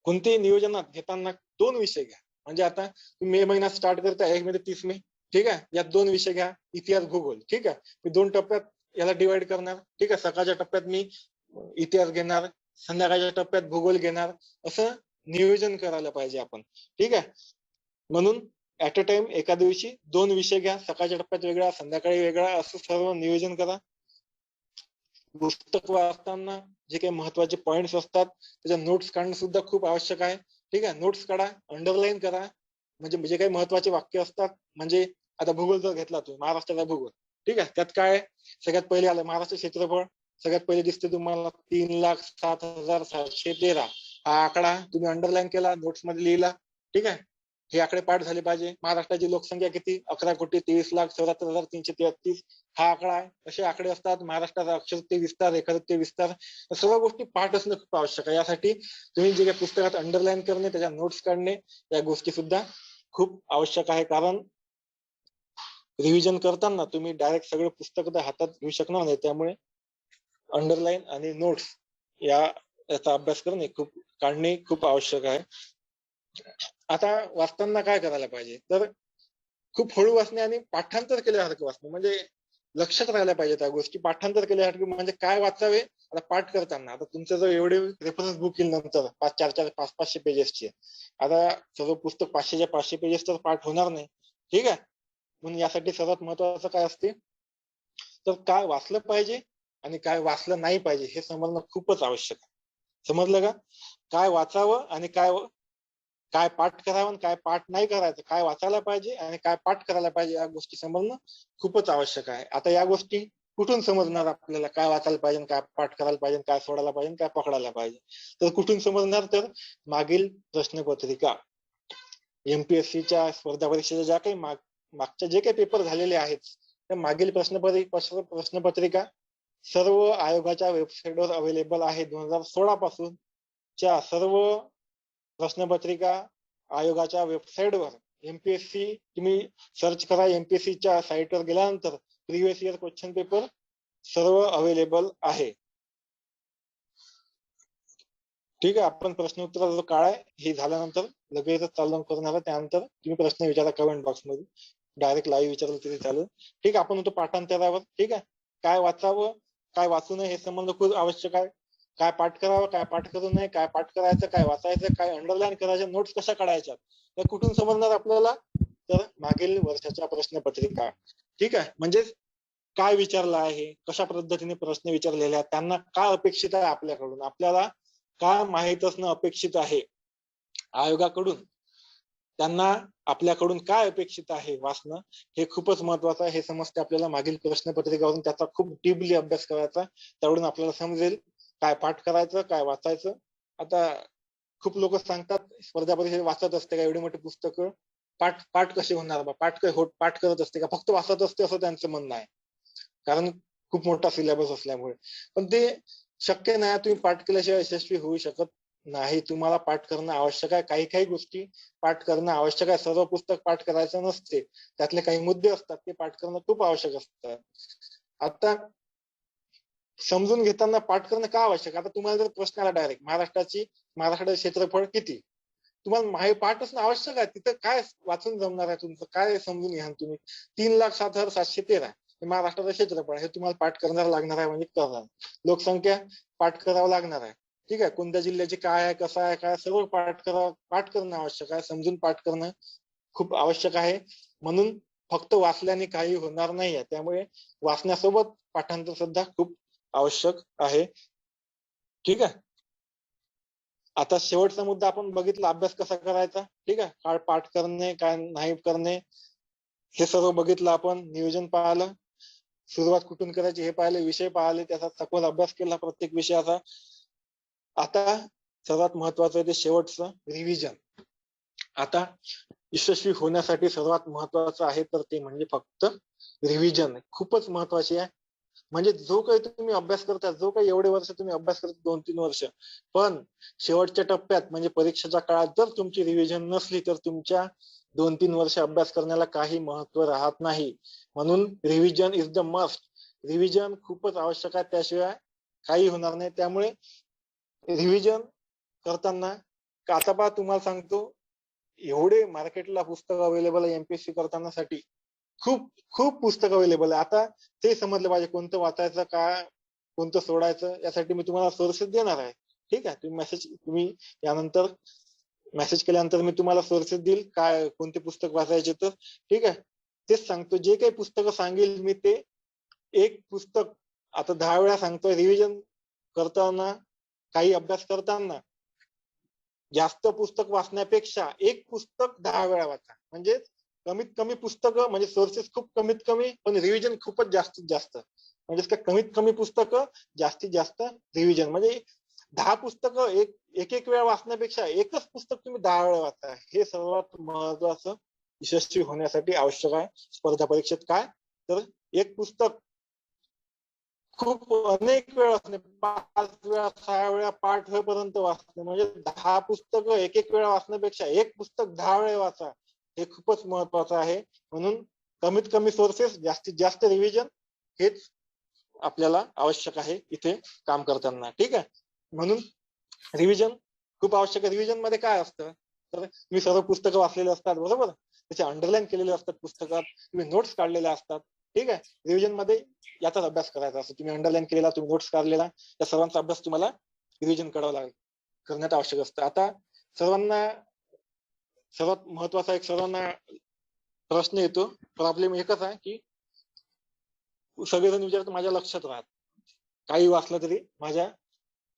कोणतेही नियोजनात घेताना 2 विषय घ्या. म्हणजे आता मे महिन्यात स्टार्ट करताय 1 मे ते 30 मे. ठीक आहे. यात 2 विषय घ्या इतिहास भूगोल. ठीक आहे. मी 2 टप्प्यात याला डिवाइड करणार. ठीक आहे. सकाळच्या टप्प्यात मी इतिहास घेणार संध्याकाळच्या टप्प्यात भूगोल घेणार असं नियोजन करायला पाहिजे आपण. ठीक आहे. म्हणून ऍट अ टाइम एका दिवशी 2 विषय घ्या, सकाळच्या टप्प्यात वेगळा, संध्याकाळी वेगळा, असं सर्व नियोजन करा. पुस्तक वाचताना जे काही महत्वाचे पॉइंट्स असतात त्याच्या नोट्स काढणं सुद्धा खूप आवश्यक आहे. ठीक आहे, नोट्स काढा, अंडरलाईन करा. म्हणजे जे काही महत्वाचे वाक्य असतात, म्हणजे आता भूगोल जर घेतला तुम्ही, महाराष्ट्राचा भूगोल, ठीक आहे, त्यात काय सगळ्यात पहिले आलं महाराष्ट्र क्षेत्रफळ. सगळ्यात पहिले दिसते तुम्हाला 3,07,713 हा आकडा तुम्ही अंडरलाईन केला, नोट्स मध्ये लिहिला. ठीक आहे, हे आकडे पाठ झाले पाहिजे. महाराष्ट्राची लोकसंख्या किती? 11,23,74,333 हा आकडा आहे. असे आकडे असतात. महाराष्ट्राचा अक्षरते विस्तार, रेखावृत्तीय विस्तार, या सर्व गोष्टी पाठ असणं खूप आवश्यक आहे. यासाठी तुम्ही जे काही पुस्तकात अंडरलाईन करणे, त्याच्या नोट्स काढणे, या गोष्टी सुद्धा खूप आवश्यक आहे. कारण रिव्हिजन करताना तुम्ही डायरेक्ट सगळं पुस्तक हातात घेऊ शकणार नाही. त्यामुळे अंडरलाईन आणि नोट्स याचा अभ्यास करणे काढणे खूप आवश्यक आहे. आता वाचताना काय करायला पाहिजे, तर खूप हळू वाचणे आणि पाठांतर केल्यासारखं वाचणे, म्हणजे लक्षात राहायला पाहिजे त्या गोष्टी. पाठांतर केल्यासारखं म्हणजे काय वाचावे. आता पाठ करताना, आता तुमचं जर एवढे रेफरन्स बुक येईल नंतर 500 पेजेसचे, आता सर्व पुस्तक 500 पेजेस तर पाठ होणार नाही. ठीक आहे, म्हणून यासाठी सर्वात महत्वाचं काय असते, तर काय वाचलं पाहिजे आणि काय वाचलं नाही पाहिजे हे समजणं खूपच आवश्यक आहे. समजलं का? काय वाचावं आणि काय पाठ करावं आणि काय पाठ नाही करायचं, काय वाचायला पाहिजे आणि काय पाठ करायला पाहिजे, या गोष्टी समजणं खूपच आवश्यक आहे. आता या गोष्टी कुठून समजणार आपल्याला, काय वाचायला पाहिजे, काय पाठ करायला पाहिजे, काय सोडायला पाहिजे, काय पकडायला पाहिजे, तर कुठून समजणार, तर मागील प्रश्नपत्रिका, एमपीएससीच्या स्पर्धा परीक्षेच्या ज्या काही मागच्या जे काही पेपर झालेले आहेत, त्या मागील प्रश्नपत्रिका सर्व आयोगाच्या वेबसाईटवर अवेलेबल आहे. 2016 पासून च्या सर्व प्रश्नपत्रिका आयोगाच्या वेबसाईटवर, एमपीएससी तुम्ही सर्च करा, एमपीएससीच्या साईटवर गेल्यानंतर प्रिव्हियस इयर क्वेश्चन पेपर सर्व अवेलेबल आहे. ठीक आहे, आपण प्रश्नोत्तराचा जो काळ आहे हे झाल्यानंतर लगेचच चालू करणार. त्यानंतर तुम्ही प्रश्न विचारा कमेंट बॉक्स मध्ये, डायरेक्ट लाईव्ह विचारलं तरी चालेल. ठीक आहे, आपण होतो पाठांतरावर. ठीक आहे, काय वाचावं, काय वाचू नये हे समजणं खूप आवश्यक आहे. काय पाठ करावं, काय पाठ करू नये, काय पाठ करायचं, काय वाचायचं, काय अंडरलाईन करायचं, नोट्स कशा काढायच्या, हे कुठून समजणार आपल्याला, तर मागील वर्षाच्या प्रश्नपत्रिका. ठीक आहे, म्हणजे काय विचारलं आहे, कशा पद्धतीने प्रश्न विचारलेले आहेत, त्यांना काय अपेक्षित आहे आपल्याकडून, आपल्याला काय माहित असणं अपेक्षित आहे आयोगाकडून, त्यांना आपल्याकडून काय अपेक्षित आहे वाचणं, हे खूपच महत्वाचं आहे. हे समजते आपल्याला मागील प्रश्नपत्रिकावरून. त्याचा खूप डीपली अभ्यास करायचा, त्यावरून आपल्याला समजेल काय पाठ करायचं, काय वाचायचं. आता खूप लोक सांगतात स्पर्धा परीक्षा वाचत असते का एवढी मोठी पुस्तकं, पाठ कशी होणार बा, पाठ करत असते का, फक्त वाचत असते असं त्यांचं म्हणणं आहे. कारण खूप मोठा सिलेबस असल्यामुळे, पण ते शक्य नाही. तुम्ही पाठ केल्याशिवाय यशस्वी होऊ शकत नाही. तुम्हाला पाठ करणं आवश्यक आहे. काही गोष्टी पाठ करणं आवश्यक आहे. सर्व पुस्तक पाठ करायचं नसते, त्यातले काही मुद्दे असतात ते पाठ करणं खूप आवश्यक असतात. आता समजून घेताना पाठ करणं का आवश्यक, आता तुम्हाला जर प्रश्न आला डायरेक्ट महाराष्ट्राचं क्षेत्रफळ किती, तुम्हाला पाठ असणं आवश्यक आहे. तिथं काय वाचून जमणार आहे तुमचं, काय समजून घ्या तुम्ही. 3,07,713 हे महाराष्ट्राचं क्षेत्रफळ, हे तुम्हाला पाठ करणार लागणार आहे, म्हणजे करणार. लोकसंख्या पाठ करावं लागणार आहे. ठीक आहे, कोणत्या जिल्ह्याची काय आहे, कसं आहे, काय सर्व पाठ करणं आवश्यक आहे. समजून पाठ करणं खूप आवश्यक आहे. म्हणून फक्त वाचल्याने काही होणार नाहीये, त्यामुळे वाचण्यासोबत पाठांतर सुद्धा खूप आवश्यक आहे. ठीक आहे, आता शेवटचा मुद्दा आपण बघितला, अभ्यास कसा करायचा. ठीक आहे, काय पाठ करणे, काय नाही करणे, हे सर्व बघितलं आपण. नियोजन पाहिलं, सुरुवात कुठून करायची हे पाहिले, विषय पाहिले, त्याचा सखोल अभ्यास केला प्रत्येक विषयाचा. आता सर्वात महत्वाचं आहे ते शेवटचं रिव्हिजन. आता यशस्वी होण्यासाठी सर्वात महत्वाचं आहे तर ते म्हणजे फक्त रिव्हिजन खूपच महत्वाची आहे. म्हणजे जो काही तुम्ही अभ्यास करता, जो काही एवढे वर्ष तुम्ही अभ्यास करता, 2-3 वर्ष, पण शेवटच्या टप्प्यात म्हणजे परीक्षेच्या काळात जर तुमची रिव्हिजन नसली तर तुमच्या 2-3 वर्ष अभ्यास करण्याला काही महत्व राहत नाही. म्हणून revision is the must. Revision खूपच आवश्यक आहे, त्याशिवाय काही होणार नाही. त्यामुळे रिव्हिजन करताना आता पहा तुम्हाला सांगतो, एवढे मार्केटला पुस्तक अवेलेबल आहे एमपीएससी करताना साठी, खूप पुस्तक अवेलेबल आहे. आता ते समजलं पाहिजे कोणतं वाचायचं, काय कोणतं सोडायचं, यासाठी मी तुम्हाला सोर्सेस देणार आहे. ठीक आहे, तुम्ही यानंतर मेसेज केल्यानंतर मी तुम्हाला सोर्सेस देईल, काय कोणते पुस्तक वाचायचे तर. ठीक आहे, तेच सांगतो. जे काही पुस्तकं सांगेल मी ते एक पुस्तक आता 10 वेळा सांगतोय. रिव्हिजन करताना, काही अभ्यास करताना जास्त पुस्तक वाचण्यापेक्षा एक पुस्तक 10 वेळा वाचा. म्हणजे कमीत कमी पुस्तकं, म्हणजे सोर्सेस खूप कमीत कमी, पण रिव्हिजन खूपच जास्तीत जास्त. म्हणजे कमीत कमी पुस्तकं, जास्तीत जास्त रिव्हिजन. म्हणजे 10 पुस्तकं एक वेळा वाचण्यापेक्षा एकच पुस्तक तुम्ही 10 वेळा वाचा. हे सर्वात महत्वाचं यशस्वी होण्यासाठी आवश्यक आहे स्पर्धा परीक्षेत. काय तर एक पुस्तक खूप अनेक वेळा वाचणे, 5 वेळा 6 वेळा पाठ होईपर्यंत वाचणे. म्हणजे 10 पुस्तकं एक वेळा वाचण्यापेक्षा एक पुस्तक 10 वेळा वाचा. हे खूपच महत्वाचं आहे. म्हणून कमीत कमी सोर्सेस, जास्तीत जास्त रिव्हिजन, हेच आपल्याला आवश्यक आहे इथे काम करताना. ठीक आहे, म्हणून रिव्हिजन खूप आवश्यक आहे. रिव्हिजन मध्ये काय असतं तर तुम्ही सर्व पुस्तकं वाचलेले असतात, बरोबर, त्याचे अंडरलाईन केलेले असतात पुस्तकात, तुम्ही नोट्स काढलेल्या असतात. ठीक आहे, रिव्हिजन मध्ये याचाच अभ्यास करायचा असतो. तुम्ही अंडरलाईन केलेला, तुम्ही नोट्स काढलेला, या सर्वांचा अभ्यास तुम्हाला रिव्हिजन करावा लागेल, करण्यात आवश्यक असतं. आता सर्वात महत्वाचा एक सर्वांना प्रश्न येतो, प्रॉब्लेम एकच आहे की सगळेजण विचारतात माझ्या लक्षात राहत, काही वाचलं तरी माझ्या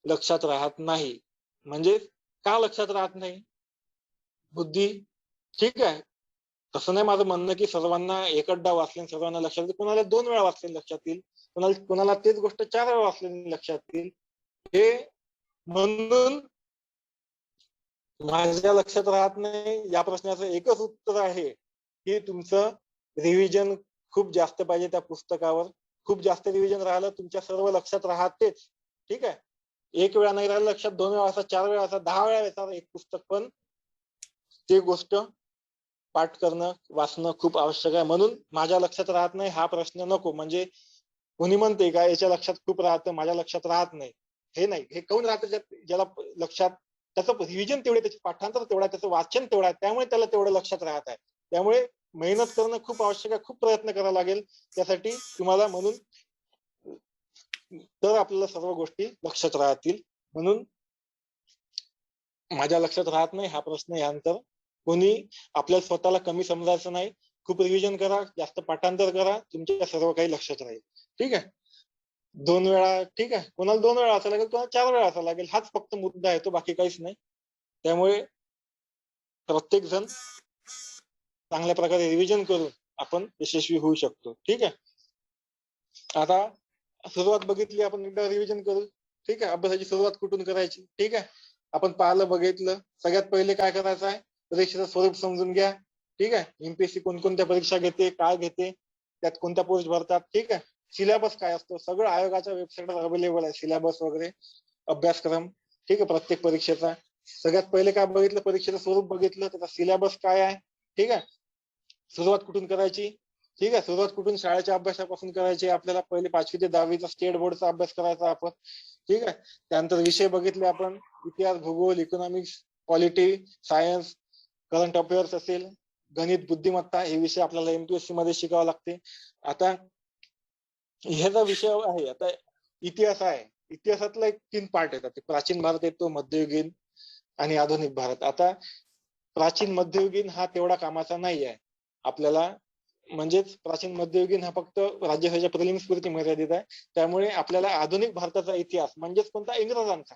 लक्षात राहत नाही. म्हणजे का लक्षात राहत नाही? बुद्धी. ठीक आहे, तसं नाही माझं म्हणणं की सर्वांना एकदा वाचले सर्वांना लक्षात येईल. कोणाला 2 वेळा वाचले लक्षात येईल, कोणाला तेच गोष्ट 4 वेळा वाचले लक्षात येईल. हे म्हणून माझ्या लक्षात राहत नाही या प्रश्नाचं एकच उत्तर आहे की तुमचं रिव्हिजन खूप जास्त पाहिजे त्या पुस्तकावर. खूप जास्त रिव्हिजन राहिलं तुमच्या सर्व लक्षात राहतेच. ठीक आहे, एक वेळा नाही राहिलं लक्षात, 2 वेळा असा, 4 वेळा असा, 10 वेळा येतात एक पुस्तक, पण ते गोष्ट पाठ करणं, वाचणं खूप आवश्यक आहे. म्हणून माझ्या लक्षात राहत नाही हा प्रश्न नको. म्हणजे कोणी म्हणते का याच्या लक्षात खूप राहतं, माझ्या लक्षात राहत नाही, हे नाही. हे काऊन राहतं? ज्याला लक्षात, त्याचं रिव्हिजन तेवढे, त्याचे पाठांतर तेवढा, त्याचं वाचन तेवढा आहे, त्यामुळे त्याला तेवढं लक्षात राहत आहे. त्यामुळे मेहनत करणं खूप आवश्यक आहे, खूप प्रयत्न करावा लागेल त्यासाठी तुम्हाला. म्हणून तर आपल्याला सर्व गोष्टी लक्षात राहतील. म्हणून माझ्या लक्षात राहत नाही हा प्रश्न यानंतर कोणी आपल्याला स्वतःला कमी समजायचं नाही. खूप रिव्हिजन करा, जास्त पाठांतर करा, तुमच्या सर्व काही लक्षात राहील. ठीक आहे, 2 वेळा, ठीक आहे, कोणाला 2 वेळा वाचायला लागेल, कोणाला 4 वेळा वाचायला लागेल, हाच फक्त मुद्दा आहे, तो बाकी काहीच नाही. त्यामुळे प्रत्येक जण चांगल्या प्रकारे रिव्हिजन करून आपण यशस्वी होऊ शकतो. ठीक आहे, आता सुरुवात बघितली आपण, एकदा रिव्हिजन करू. ठीक आहे, अभ्यासाची सुरुवात कुठून करायची? ठीक आहे, आपण पाहिलं, बघितलं. सगळ्यात पहिले काय करायचं आहे, परीक्षेचं स्वरूप समजून घ्या. ठीक आहे, एमपीएससी कोणकोणत्या परीक्षा घेते, काय घेते, त्यात कोणत्या पोस्ट भरतात. ठीक आहे, सिलेबस काय असतो, सगळं आयोगाच्या वेबसाईटवर अवेलेबल आहे, सिलेबस वगैरे, अभ्यासक्रम. ठीक आहे, प्रत्येक परीक्षेचा. सगळ्यात पहिले काय बघितलं, परीक्षेचं स्वरूप बघितलं, त्याचा सिलेबस काय आहे. ठीक आहे, सुरुवात कुठून करायची? ठीक आहे, सुरुवात कुठून? शाळेच्या अभ्यासापासून करायची. आपल्याला पहिले 5वी ते 10वीचा स्टेट बोर्डचा अभ्यास करायचा आपण. ठीक आहे, त्यानंतर विषय बघितले आपण, इतिहास, भूगोल, economics, polity, science, current affairs असेल, गणित, बुद्धिमत्ता, हे विषय आपल्याला एमपीएससी मध्ये शिकावं लागते. आता ह्याचा विषय आहे, आता इतिहास आहे. इतिहासातला एक 3 पार्ट येतात, प्राचीन भारत येतो, मध्ययुगीन आणि आधुनिक भारत. आता प्राचीन मध्ययुगीन हा तेवढा कामाचा नाही आहे आपल्याला. म्हणजेच प्राचीन मध्ययुगीन हा फक्त राज्यसभेच्या प्रिलिम्स पुरती मर्यादित आहे. त्यामुळे आपल्याला आधुनिक भारताचा इतिहास, म्हणजेच कोणता? इंग्रजांचा.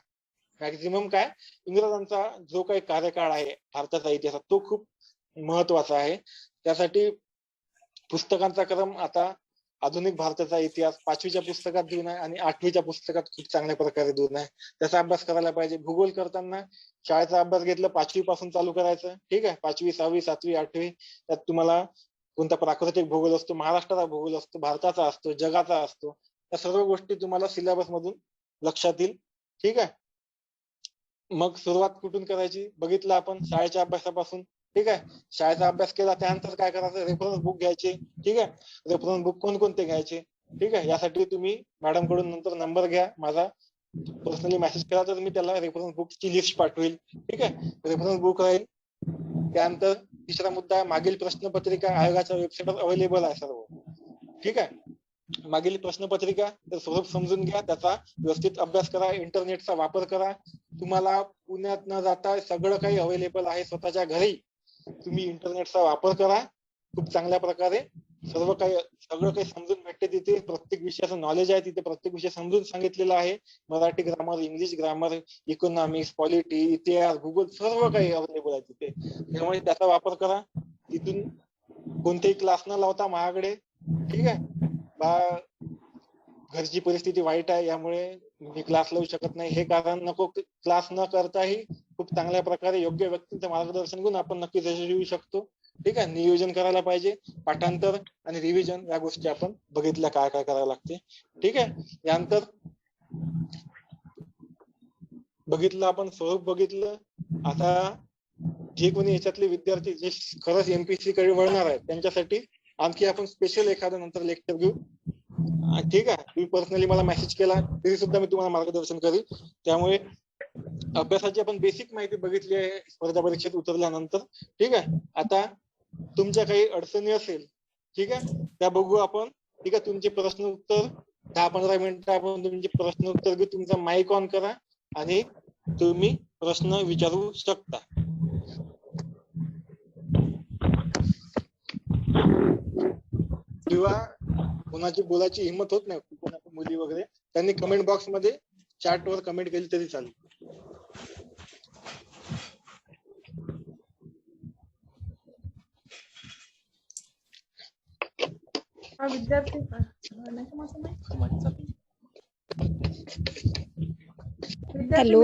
मॅक्झिमम काय, इंग्रजांचा जो काही कार्यकाळ आहे भारताचा इतिहास, तो खूप महत्वाचा आहे. त्यासाठी पुस्तकांचा क्रम आता आधुनिक भारताचा इतिहास 5वीच्या पुस्तकात देऊन आहे आणि 8वीच्या पुस्तकात खूप चांगल्या प्रकारे देऊन आहे. त्याचा अभ्यास करायला पाहिजे. भूगोल करताना शाळेचा अभ्यास घेतला, 5वी पासून चालू करायचं. ठीक आहे, 5वी, 6वी, 7वी, 8वी, त्यात तुम्हाला कोणता प्राकृतिक भूगोल असतो, महाराष्ट्राचा भूगोल असतो, भारताचा असतो, जगाचा असतो, त्या सर्व गोष्टी तुम्हाला सिलेबस मधून लक्षात येईल. ठीक आहे, मग सुरुवात कुठून करायची बघितलं आपण, शाळेच्या अभ्यासापासून. ठीक आहे, शाळेचा अभ्यास केला, त्यानंतर काय करायचं, रेफरन्स बुक घ्यायचे. ठीक आहे, रेफरन्स बुक कोणकोणते घ्यायचे? ठीक आहे, यासाठी तुम्ही मॅडम कडून नंतर नंबर घ्या माझा, पर्सनली मेसेज केला तर मी त्याला रेफरन्स बुकची लिस्ट पाठवेल. ठीक आहे, रेफरन्स बुक राहील. त्यानंतर तिसरा मुद्दा, मागील प्रश्नपत्रिका आयोगाच्या वेबसाईटवर अवेलेबल आहे सर्व. ठीक आहे, मागील प्रश्नपत्रिका तर स्वरूप समजून घ्या, त्याचा व्यवस्थित अभ्यास करा, इंटरनेटचा वापर करा. तुम्हाला पुण्यात न जाता सगळं काही अवेलेबल आहे स्वतःच्या घरी. तुम्ही इंटरनेटचा वापर करा, खूप चांगल्या प्रकारे सगळं काही समजून भेटते तिथे. प्रत्येक विषयाचं नॉलेज आहे तिथे, प्रत्येक विषय समजून सांगितलेला आहे. Marathi grammar, English grammar, economics, polity, इतिहास, भूगोल सर्व काही अवेलेबल आहे तिथे. त्यामुळे त्याचा वापर करा. तिथून कोणतेही क्लास न लावता माझ्याकडे, ठीक आहे बा, घरची परिस्थिती वाईट आहे यामुळे मी क्लास लावू शकत नाही हे कारण नको. क्लास न करताही खूप चांगल्या प्रकारे योग्य व्यक्तींचं मार्गदर्शन घेऊन आपण नक्कीच यशस्वी होऊ शकतो. ठीक आहे. नियोजन करायला पाहिजे, पाठांतर आणि रिव्हिजन या गोष्टी आपण बघितल्या काय काय करावं लागते. ठीक आहे. यानंतर बघितलं आपण स्वरूप बघितलं. आता जे कोणी याच्यातले विद्यार्थी जे खरंच एमपीएससी कडे वळणार आहेत त्यांच्यासाठी आणखी आपण स्पेशल एखादं नंतर लेक्चर घेऊ. ठीक आहे. तुम्ही पर्सनली मला मेसेज केला तरी सुद्धा मी तुम्हाला मार्गदर्शन करेल. त्यामुळे अभ्यासाची आपण बेसिक माहिती बघितली आहे स्पर्धा परीक्षेत उतरल्यानंतर. ठीक आहे. आता तुमच्या काही अडचणी असेल, ठीक आहे, त्या बघू आपण. ठीक आहे. तुमचे प्रश्न उत्तर 10-15 मिनिटं आपण तुमचे प्रश्न उत्तर घेऊ. तुमचा माईक ऑन करा आणि तुम्ही प्रश्न विचारू शकता. किंवा कोणाची बोलायची हिंमत होत नाही, कोणाच्या मुली वगैरे, त्यांनी कमेंट बॉक्स मध्ये चॅट वर कमेंट केली तरी चालेल. विद्यार्थी हॅलो.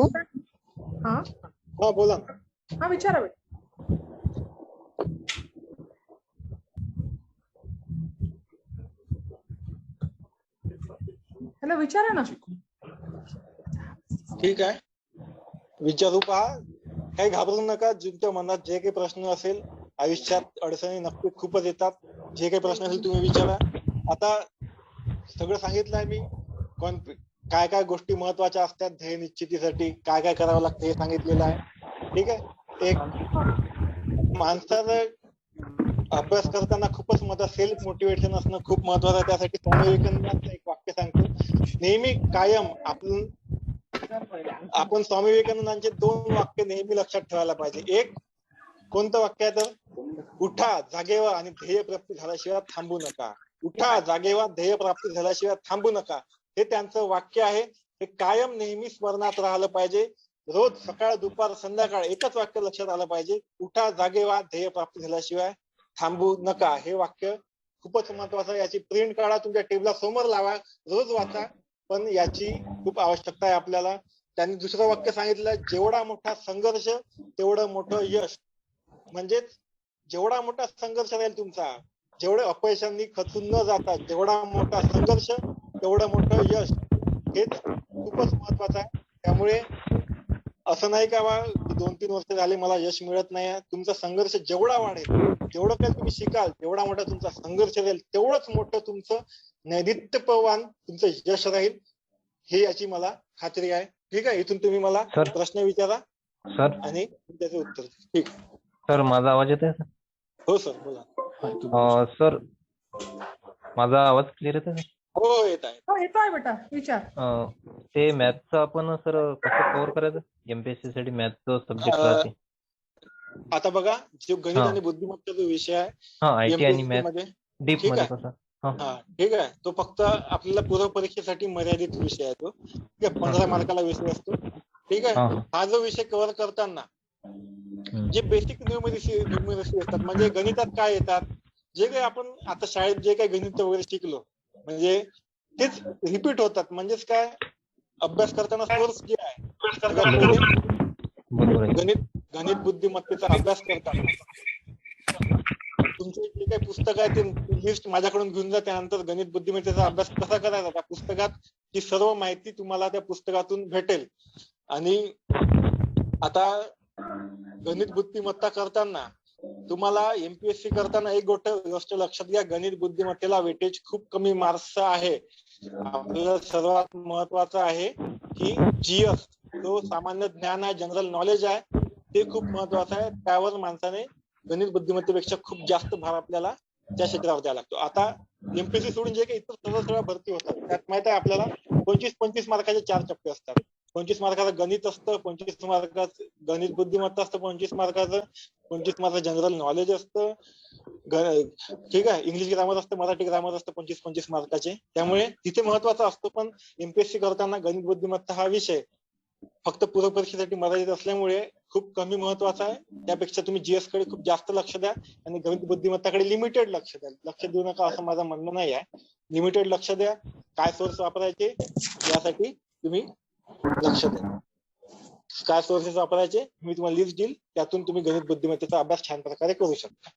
हा हा बोला. हा विचारा बेटा. हॅलो विचारा ना. ठीक आहे. विचारू पहा, काही घाबरू नका. तुमच्या मनात जे काही प्रश्न असेल, आयुष्यात अडचणी नक्की खूपच येतात, जे काही प्रश्न असेल तुम्ही विचारा. आता सगळं सांगितलंय मी, काय काय गोष्टी महत्वाच्या असतात ध्येय निश्चितीसाठी, काय काय करावं लागतं हे सांगितलेलं आहे. ठीक आहे. एक माणसाचं अभ्यास करताना खूपच महत्वाचं सेल्फ मोटिवेशन असणं खूप महत्वाचं आहे. त्यासाठी स्वामी विवेकानंदांचं एक वाक्य सांगतो, नेहमी कायम आपण स्वामी विवेकानंदांचे 2 वाक्य नेहमी लक्षात ठेवायला पाहिजे. एक कोणतं वाक्य आहे तर, उठा जागेवर आणि ध्येय प्राप्ती झाल्याशिवाय थांबू नका. उठा जागेवर ध्येय प्राप्ती झाल्याशिवाय थांबू नका, हे त्यांचं वाक्य आहे. हे कायम नेहमी स्मरणात राहिलं पाहिजे. रोज सकाळ दुपार संध्याकाळ एकच वाक्य लक्षात आलं पाहिजे, उठा जागेवर ध्येय प्राप्ती झाल्याशिवाय थांबू नका. हे वाक्य खूपच महत्वाचं आहे. याची प्रिंट काढा, तुमच्या टेबला समोर लावा, रोज वाचा. पण याची खूप आवश्यकता आहे आपल्याला. त्यांनी दुसरं वाक्य सांगितलं, जेवढा मोठा संघर्ष तेवढं मोठं यश. म्हणजेच जेवढा मोठा संघर्ष राहील तुमचा, जेवढे अपयशांनी खचून न जाता जेवढा मोठा संघर्ष तेवढं मोठं यश. हेच खूपच महत्वाचं आहे. त्यामुळे असं नाही का बा 2-3 वर्ष झाले मला यश मिळत नाही. तुमचा संघर्ष जेवढा वाढेल, जेवढं काही तुम्ही शिकाल, जेवढा मोठा तुमचा संघर्ष राहील, तेवढंच मोठं तुमचं नैतिकत्ववान तुमचं यश राहील, हे याची मला खात्री आहे. ठीक आहे. इथून तुम्ही मला प्रश्न विचारा सर आणि त्याचे उत्तर. ठीक. सर माझा आवाज येतोय? हो सर बोला. सर माझा आवाज क्लिअर येतोय? हो येत आहे. हो येतोय बेटा, विचार. ते मॅथचं आपण सर कसं कव्हर करायचं? एमपीएससी साठी मॅथचं सब्जेक्ट राहते. आता बघा, जो गणित आणि बुद्धिमत्ता जो विषय आहे आयटी आणि MPSC मॅथ मध्ये, डीप ठीक मध्ये आहे. कसं? हा ठीक आहे. तो फक्त आपल्याला पूर्व परीक्षेसाठी मर्यादित विषय आहे तो. ठीक आहे. 15 मार्काला विषय असतो. ठीक आहे. हा जो विषय कव्हर करताना जे बेसिक न्यूमरसी असतात, म्हणजे गणितात काय येतात, जे काही आपण आता शाळेत जे काही गणित वगैरे शिकलो, म्हणजे तेच रिपीट होतात. म्हणजेच काय, अभ्यास करताना सोर्स जे आहे, गणित बुद्धिमत्तेचा अभ्यास करताना तुमचे जे काही पुस्तक आहे ते लिस्ट माझ्याकडून घेऊन जा. त्यानंतर गणित बुद्धिमत्तेचा अभ्यास कसा करायचा त्या पुस्तकात ही सर्व माहिती तुम्हाला त्या पुस्तकातून भेटेल. आणि आता गणित बुद्धिमत्ता करताना तुम्हाला एमपीएससी करताना एक गोष्ट लक्षात घ्या, गणित बुद्धिमत्तेला वेटेज खूप कमी मार्क्स आहे. आपल्याला सर्वात महत्वाचं आहे की जीएस, जो सामान्य ज्ञान आहे, जनरल नॉलेज आहे, ते खूप महत्वाचं आहे. त्यावर माणसाने गणित बुद्धिमत्तेपेक्षा खूप जास्त भार आपल्याला त्या क्षेत्रावर द्यावा लागतो. आता एमपीएससी सोडून जे काही इतर सगळ्या भरती होतात त्यात माहित आहे आपल्याला 25-25 मार्काचे 4 टप्पे असतात. 25 मार्काचं गणित असतं, 25 मार्काचं गणित बुद्धिमत्ता असतं, 25 मार्काचं जनरल नॉलेज असतं, ठीक आहे, इंग्लिश ग्रामर असतं, मराठी ग्रामर असतं, 25-25 मार्काचे. त्यामुळे तिथे महत्वाचा असतो. पण एमपीएससी करताना गणित बुद्धिमत्ता हा विषय फक्त पूर्व परीक्षेसाठी मर्यादित असल्यामुळे खूप कमी महत्वाचा आहे. त्यापेक्षा तुम्ही जीएस कडे खूप जास्त लक्ष द्या आणि गणित बुद्धिमत्ताकडे लिमिटेड लक्ष द्या. लक्ष देऊ नका असं माझं म्हणणं नाही आहे. लिमिटेड लक्ष द्या. काय सोर्स वापरायचे यासाठी तुम्ही लक्ष द्या. काय सोर्सेस वापरायचे मी तुम्हाला लिस्ट देईल, त्यातून तुम्ही गणित बुद्धिमत्तेचा अभ्यास छान प्रकारे करू शकता.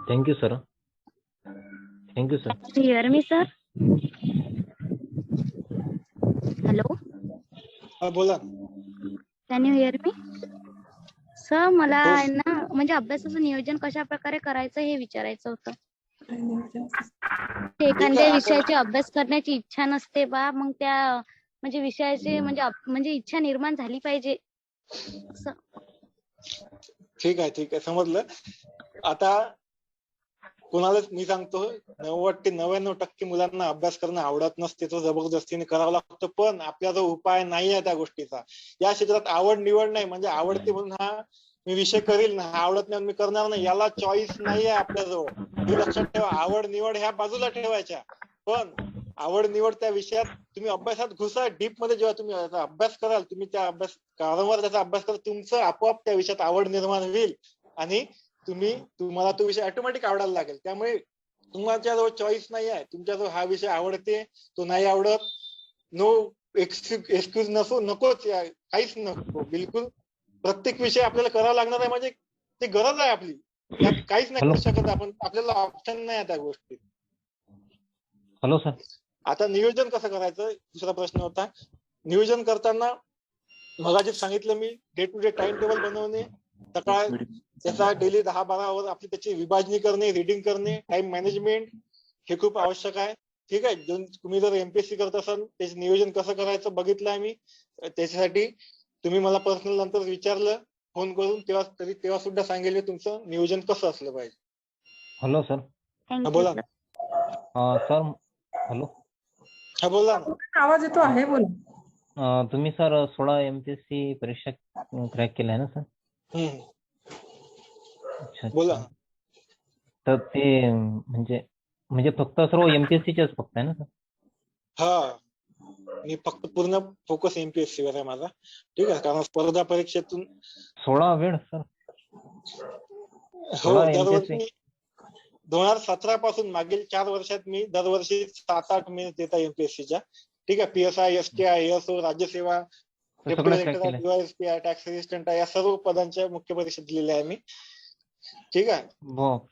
Thank you sir. Thank you sir. Hear me sir. Hello, बोला. Can you hear me sir? मला हो. आहे ना म्हणजे अभ्यासाचं नियोजन कशा प्रकारे करायचं हे विचारायचं होतं. एखाद्या विषयाची अभ्यास करण्याची इच्छा नसते बा, मग त्या म्हणजे विषयाची म्हणजे इच्छा निर्माण झाली पाहिजे असं. ठीक आहे समजलं. आता कोणालाच मी सांगतो 90 ते 99% मुलांना अभ्यास करणं आवडत नसते, तो जबरदस्तीने करावा लागतो. पण आपला जो उपाय नाही आहे त्या गोष्टीचा, या क्षेत्रात आवड निवड नाही. म्हणजे आवडते म्हणून हा मी विषय करील ना, आवडत नाही मी करणार नाही, याला चॉईस नाही आहे आपल्याजवळ. हे लक्षात ठेवा. आवड निवड ह्या बाजूला ठेवायच्या, पण आवड निवड त्या विषयात तुम्ही अभ्यासात घुसा. डीप मध्ये जेव्हा तुम्ही अभ्यास कराल, तुम्ही त्या वारंवार त्याचा अभ्यास कराल, तुमचं आपोआप त्या विषयात आवड निर्माण होईल आणि तुम्हाला तो विषय ऑटोमॅटिक आवडायला लागेल. त्यामुळे तुमच्याजवळ चॉईस नाही आहे. तुमच्याजवळ हा विषय आवडते, तो नाही आवडत, नो एक्सक्यूज नकोच, काहीच नको. बिलकुल प्रत्येक विषय आपल्याला करावा लागणार आहे, म्हणजे ती गरज आहे आपली. त्यात काहीच नाही करू शकत आपण, आपल्याला ऑप्शन नाही आहे त्या गोष्टीत. Hello sir. आता नियोजन कसं करायचं, दुसरा प्रश्न होता. नियोजन करताना मगाशी सांगितलं मी, day to day time table बनवणे, सकाळ त्याचा डेली 10-12 आवर आपली त्याची विभाजणी करणे, रिडिंग करणे, टाइम मॅनेजमेंट हे खूप आवश्यक आहे. ठीक आहे. तुम्ही जर एमपीएससी करत असाल, त्याचे नियोजन कसं करायचं बघितलं आहे मी. त्याच्यासाठी तुम्ही मला पर्सनल नंतर विचारलं फोन करून, तेव्हा सुद्धा सांगेल मी तुमचं नियोजन कसं असलं पाहिजे. Hello sir. थँक्यू बोला सर. Sir hello. हा बोला ना. आवाज येतो आहे, बोला. तुम्ही सर 16 एमपीएससी परीक्षा क्रॅक केल्या आहे ना सर? अच्छा. बोला. तर ते म्हणजे फक्त सर्व एमपीएससीच्याच फक्त आहे ना सर? हा, मी फक्त पूर्ण फोकस एमपीएससी वर आहे माझा. ठीक आहे, कारण स्पर्धा परीक्षेतून 16 वेळ सर? हो, दरवर्षी 2017 पासून मागील 4 वर्षात मी दरवर्षी 7-8 मेन्स देता एमपीएससीच्या. ठीक आहे. पीएसआय, एसटीआय, एएसओ, राज्यसेवा, डीवायएसपी, टॅक्स असिस्टंट या सर्व पदांच्या मुख्य परीक्षा दिलेल्या आहे मी. ठीक आहे.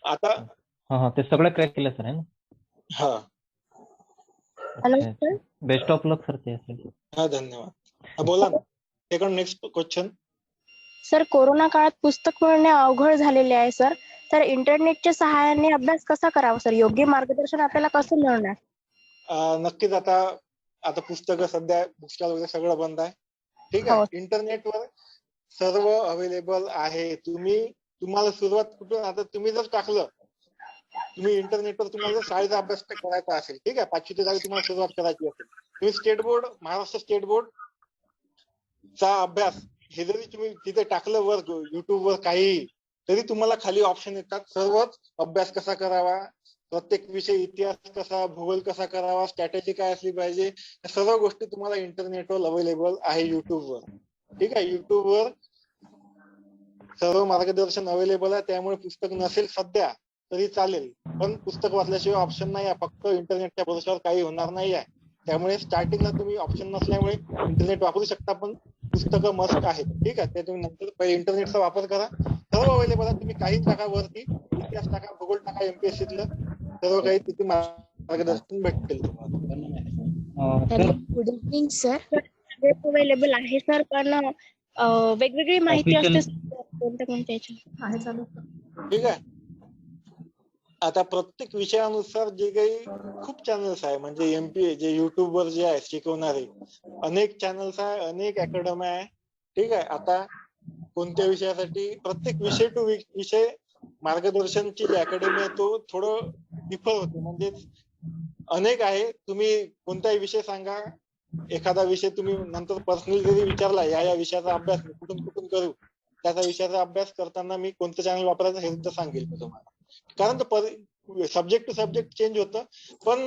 आता ते सगळं क्रॅक केलं सर आहे ना? हा. Hello sir. Best of luck sir त्यासाठी. हा, धन्यवाद. बोला ना. Second next question. Sir, corona काळात पुस्तक मिळणे अवघड झालेले आहे सर, तर इंटरनेटच्या सहाय्याने अभ्यास कसा करावा सर? योग्य मार्गदर्शन आपल्याला कसं मिळणार? नक्कीच. आता पुस्तकं सध्या बुक स्टॉल वगैरे सगळं बंद आहे. ठीक आहे. इंटरनेटवर सर्व अवेलेबल आहे. तुम्हाला सुरुवात कुठून, आता तुम्ही जर टाकलं, तुम्ही इंटरनेटवर तुम्हाला जर शाळेचा अभ्यास करायचा असेल, ठीक आहे, 5वी ते 10वी तुम्हाला सुरुवात करायची असेल, तुम्ही state board, Maharashtra state board चा अभ्यास हे जरी तुम्ही तिथे टाकलं वर युट्यूब वर काही, तरी तुम्हाला खाली ऑप्शन येतात. सर्वच अभ्यास कसा करावा, प्रत्येक विषय, इतिहास कसा, भूगोल कसा करावा, स्ट्रॅटेजी काय असली पाहिजे, या सर्व गोष्टी तुम्हाला इंटरनेटवर अवेलेबल आहे युट्यूबवर. ठीक आहे. युट्यूबवर सर्व मार्गदर्शन अवेलेबल आहे. त्यामुळे पुस्तक नसेल सध्या तरी चालेल, पण पुस्तक वाचल्याशिवाय ऑप्शन नाही आहे. फक्त इंटरनेटच्या भरोश्यावर काही होणार नाही आहे. त्यामुळे स्टार्टिंगला तुम्ही ऑप्शन नसल्यामुळे इंटरनेट वापरू शकता, पण पुस्तकं मस्ट आहेत. ठीक आहे. ते तुम्ही नंतर पहिले इंटरनेटचा वापर करा. सर्व अवेलेबल आहे. तुम्ही काही टाका वरती, इतिहास टाका, भूगोल टाका, एमपीएससीतलं सर्व काही तिथे मार्गदर्शन भेटेल तुम्हाला. Good evening sir. अवेलेबल आहे सर, पण वेगवेगळी माहिती असते कोणत्या आहे चालू. ठीक आहे. आता प्रत्येक विषयानुसार जे काही खूप चॅनल्स आहे, म्हणजे एमपी जे युट्यूब वर जे आहे शिकवणारे अनेक चॅनल्स आहे, अनेक अकॅडमी आहे. ठीक आहे. आता कोणत्या विषयासाठी प्रत्येक विषय टू विषय मार्गदर्शनची जी अकॅडमी आहे तो थोडं डिफर होते. म्हणजे अनेक आहे, तुम्ही कोणताही विषय सांगा, एखादा विषय तुम्ही नंतर पर्सनली जरी विचारला या विषयाचा अभ्यास कुठून कुठून करू, त्याचा विषयाचा अभ्यास करताना मी कोणतं चॅनल वापरायचं हे सुद्धा सांगेल मी तुम्हाला. कारण सब्जेक्ट टू सब्जेक्ट चेंज होतं, पण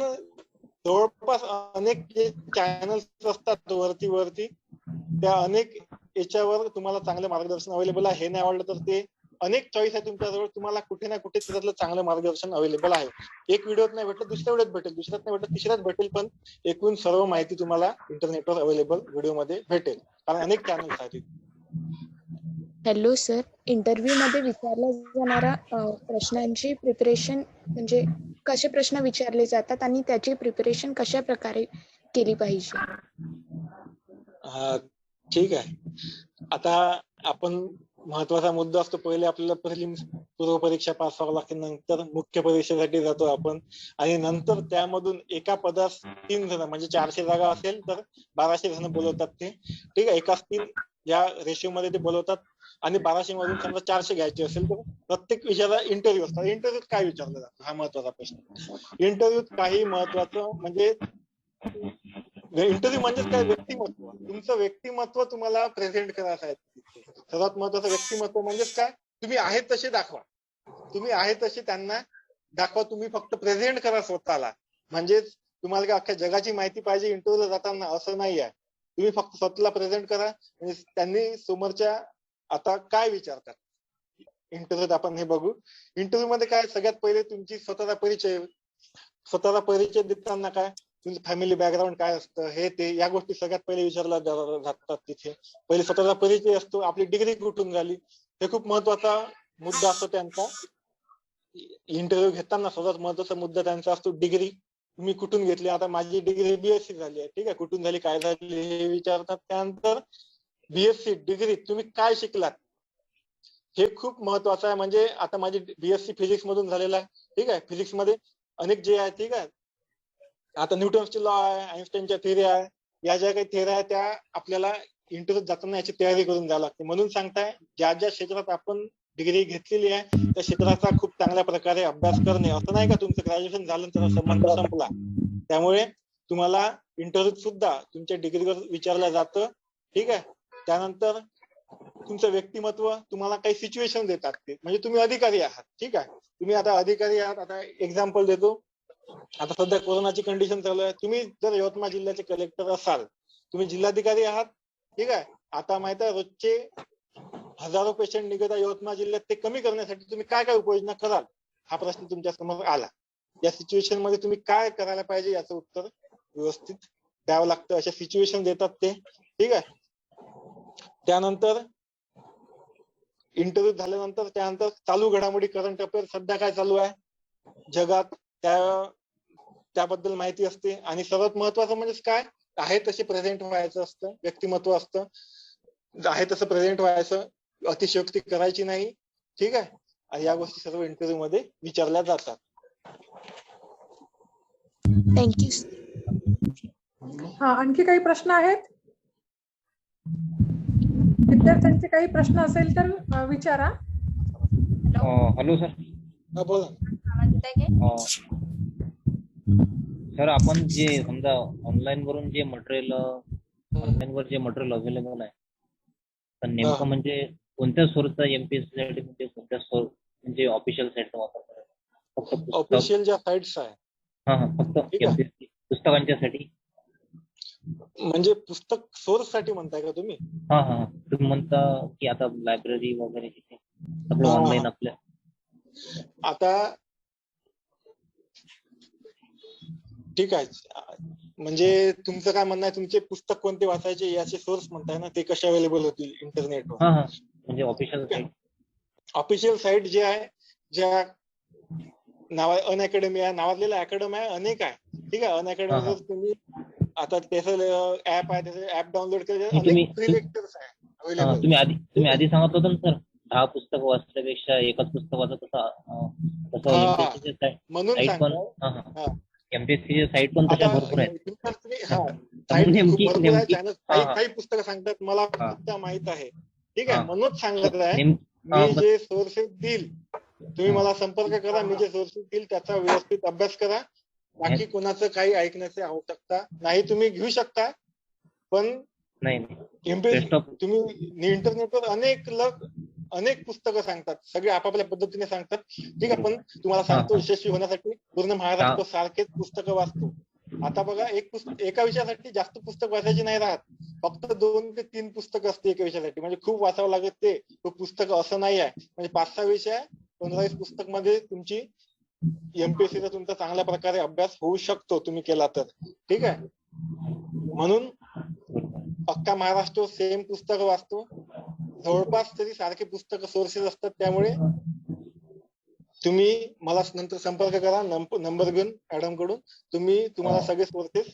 जवळपास अनेक जे चॅनल्स असतात वरती त्या अनेक याच्यावर तुम्हाला चांगलं मार्गदर्शन अवेलेबल आहे. हे नाही आवडलं तर ते अनेक चॉईस आहे तुमच्याजवळ, तुम्हाला कुठे ना कुठे त्याच्यातलं चांगलं मार्गदर्शन अवेलेबल आहे. एक व्हिडिओत नाही भेटलं दुसऱ्या व्हिडिओत भेटेल, दुसऱ्यात नाही भेटलं तिसऱ्यात भेटेल, पण एकूण सर्व माहिती तुम्हाला इंटरनेटवर अवेलेबल व्हिडिओमध्ये भेटेल, कारण अनेक चॅनल्स आहेत. हॅलो सर, इंटरव्ह्यू मध्ये विचारल्या जाणाऱ्या प्रश्नांची प्रिपरेशन म्हणजे कसे प्रश्न विचारले जातात आणि त्याची प्रिपरेशन कशा प्रकारे केली पाहिजे? ठीक आहे. आता आपण महत्वाचा मुद्दा असतो, पहिले आपल्याला प्रिलिम्स पूर्व परीक्षा पास व्हावं लागते, नंतर मुख्य परीक्षेसाठी जातो आपण, आणि नंतर त्यामधून एका पदास 3 जण म्हणजे 400 जागा असेल तर 1200 जण बोलवतात ते. ठीक आहे, एकाच 3 या रेशिओ मध्ये ते बोलवतात, आणि 1200 मधून समजा 400 घ्यायचे असेल तर प्रत्येक विषयाचा इंटरव्ह्यू असतात. इंटरव्ह्यूत काय विचारलं जातं हा महत्वाचा प्रश्न. इंटरव्ह्यूत काही महत्वाचं म्हणजे इंटरव्ह्यू म्हणजेच काय, व्यक्तिमत्व. तुमचं व्यक्तिमत्व तुम्हाला प्रेझेंट करायचं आहे. सर्वात महत्वाचं व्यक्तिमत्व म्हणजेच काय, तुम्ही आहेत तसे दाखवा, तुम्ही आहे तसे त्यांना दाखवा, तुम्ही फक्त प्रेझेंट करा स्वतःला. म्हणजेच तुम्हाला काय अख्ख्या जगाची माहिती पाहिजे इंटरव्ह्यूला जाताना असं नाही आहे, तुम्ही फक्त स्वतःला प्रेझेंट करा. म्हणजे त्यांनी समोरच्या आता काय विचारतात इंटरव्ह्यूत आपण हे बघू. इंटरव्ह्यू मध्ये काय, सगळ्यात पहिले तुमची स्वतःचा परिचय देताना काय, तुमचं फॅमिली बॅकग्राऊंड काय असतं, हे ते या गोष्टी सगळ्यात पहिले विचारल्या जातात. तिथे पहिले स्वतःचा परिचय असतो, आपली डिग्री कुठून झाली हे खूप महत्वाचा मुद्दा असतो त्यांचा. इंटरव्ह्यू घेताना सर्वात महत्वाचा मुद्दा त्यांचा असतो डिग्री, तुम्ही कुठून घेतली. आता माझी डिग्री बीएससी झाली आहे, ठीक आहे, कुठून झाली काय झाली हे विचारतात. त्यानंतर बीएससी डिग्री तुम्ही काय शिकलात हे खूप महत्वाचं आहे. म्हणजे आता माझी बीएससी फिजिक्स मधून झालेला आहे, ठीक आहे, फिजिक्स मध्ये अनेक जे आहे, ठीक आहे, आता न्यूटनचे लॉ आहे, आईन्स्टाईनच्या थिअरी आहे, या ज्या काही थिअरी आहे त्या आपल्याला इंटरव्ह्यूत जाताना याची तयारी करून द्यावी लागते. म्हणून सांगताय ज्या ज्या क्षेत्रात आपण डिग्री घेतलेली आहे त्या क्षेत्राचा खूप चांगल्या प्रकारे अभ्यास करणे. असं नाही का तुमचं ग्रॅज्युएशन झालं तर संबंध संपला. त्यामुळे तुम्हाला इंटरव्ह्यूत सुद्धा तुमच्या डिग्रीवर विचारलं जातं, ठीक आहे. त्यानंतर तुमचं व्यक्तिमत्व, तुम्हाला काही सिच्युएशन देतात ते, म्हणजे तुम्ही अधिकारी आहात, ठीक आहे, तुम्ही आता अधिकारी आहात. आता एक्झाम्पल देतो, आता सध्या कोरोनाची कंडिशन चालू आहे, तुम्ही जर यवतमाळ जिल्ह्याचे कलेक्टर असाल, तुम्ही जिल्हाधिकारी आहात, ठीक आहे. आता माहित आहे रोजचे हजारो पेशंट निघत आहे यवतमाळ जिल्ह्यात, ते कमी करण्यासाठी तुम्ही काय काय उपाययोजना कराल हा प्रश्न तुमच्या समोर आला. या सिच्युएशन मध्ये तुम्ही काय करायला पाहिजे याचं उत्तर व्यवस्थित द्यावं लागतं. अशा सिच्युएशन देतात ते, ठीक आहे. त्यानंतर इंटरव्ह्यू झाल्यानंतर त्यानंतर चालू घडामोडी, करंट अफेअर, सध्या काय चालू आहे जगात त्याबद्दल माहिती असते. आणि सर्वात महत्वाचं म्हणजे काय, आहे तसे प्रेझेंट व्हायचं असतं, व्यक्तिमत्व असतं, आहे तसं प्रेझेंट व्हायचं, अतिशयोक्ती करायची नाही, ठीक आहे. आणि या गोष्टी सर्व इंटरव्ह्यू मध्ये विचारल्या जातात. थँक्यू. हा, आणखी काही प्रश्न आहेत विद्यार्थ्यांचे? काही प्रश्न असेल तर विचारा. Hello sir. बोला. सर, आपण जे समजा ऑनलाईन वरून जे मटेरियल अवेलेबल आहे, तर नेमकं म्हणजे कोणत्या सोर्सचा एमपीएससी साठी, म्हणजे कोणत्या सोर्स, म्हणजे ऑफिशियल साईटचा वापर करायचा? फक्त ऑफिशियल ज्या साइट्स आहे, फक्त एमपीएससी पुस्तकांच्या साठी, म्हणजे पुस्तक सोर्स साठी म्हणताय का तुम्ही? तुम्ही म्हणता की आता लायब्ररी वगैरे तिथे सगळं ऑनलाईन आपल्या. आता ठीक आहे, म्हणजे तुमचं काय म्हणणं आहे, तुमचे पुस्तक कोणते वाचायचे याचे सोर्स म्हणताय ना, ते कसे अवेलेबल होतील इंटरनेटवर? म्हणजे ऑफिशियल साईट. ऑफिशियल साईट जे आहे, ज्या अनअकॅडमी आहे, नावाजलेल्या अकॅडमी आहे, अनेक आहे, ठीक आहे. अनअकॅडमीवर तुम्ही आता त्याचं ऍप आहे, त्याचं ऍप डाउनलोड केलं, अनेक फ्री लेक्चर्स आहे अवेलेबल. तुम्ही आधी सांगत होता ना सर, 10 पुस्तक वाचल्यापेक्षा एकच पुस्तक वाचत, तसं म्हणून एमपीएससीच्या साईट पण तशा भरपूर आहेत. काही पुस्तकं सांगतात मला फक्त माहित आहे, ठीक आहे, म्हणूनच सांगत आहे मी जे सोर्सेस देईल तुम्ही मला संपर्क करा, मी जे सोर्सेस देईल त्याचा व्यवस्थित अभ्यास करा. बाकी कोणाचं काही ऐकण्याची आवश्यकता नाही, तुम्ही घेऊ शकता. पण नाही नाही एमपीएससी Best of- तुम्ही इंटरनेटवर अनेक पुस्तकं सांगतात, सगळे आपापल्या पद्धतीने सांगतात. ठीक आहे, पण तुम्हाला सांगतो, यशस्वी होण्यासाठी पूर्ण महाराष्ट्र सारखेच पुस्तकं वाचतो. आता बघा, एका विषयासाठी जास्त पुस्तक वाचायची नाही राहत, फक्त 2 ते 3 पुस्तकं असते एका विषयासाठी. म्हणजे खूप वाचावं लागत ते पुस्तक असं नाही आहे. म्हणजे 5-6 विषय 15-20 पुस्तक मध्ये तुमची एमपीएससीचा तुमचा चांगल्या प्रकारे अभ्यास होऊ शकतो, तुम्ही केला तर. ठीक आहे, म्हणून अख्खा महाराष्ट्र सेम पुस्तकं वाचतो, जवळपास तरी सारखे पुस्तक सोर्सेस असतात. त्यामुळे तुम्ही मला नंतर संपर्क करा, नंबर घेऊन मॅडम कडून. तुम्हाला सगळे सोर्सेस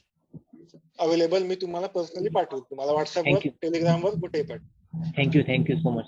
अवेलेबल मी तुम्हाला पर्सनली पाठवतो, तुम्हाला व्हॉट्सअपवर, टेलिग्रामवर, कुठेही पाठवतो. Thank you so much.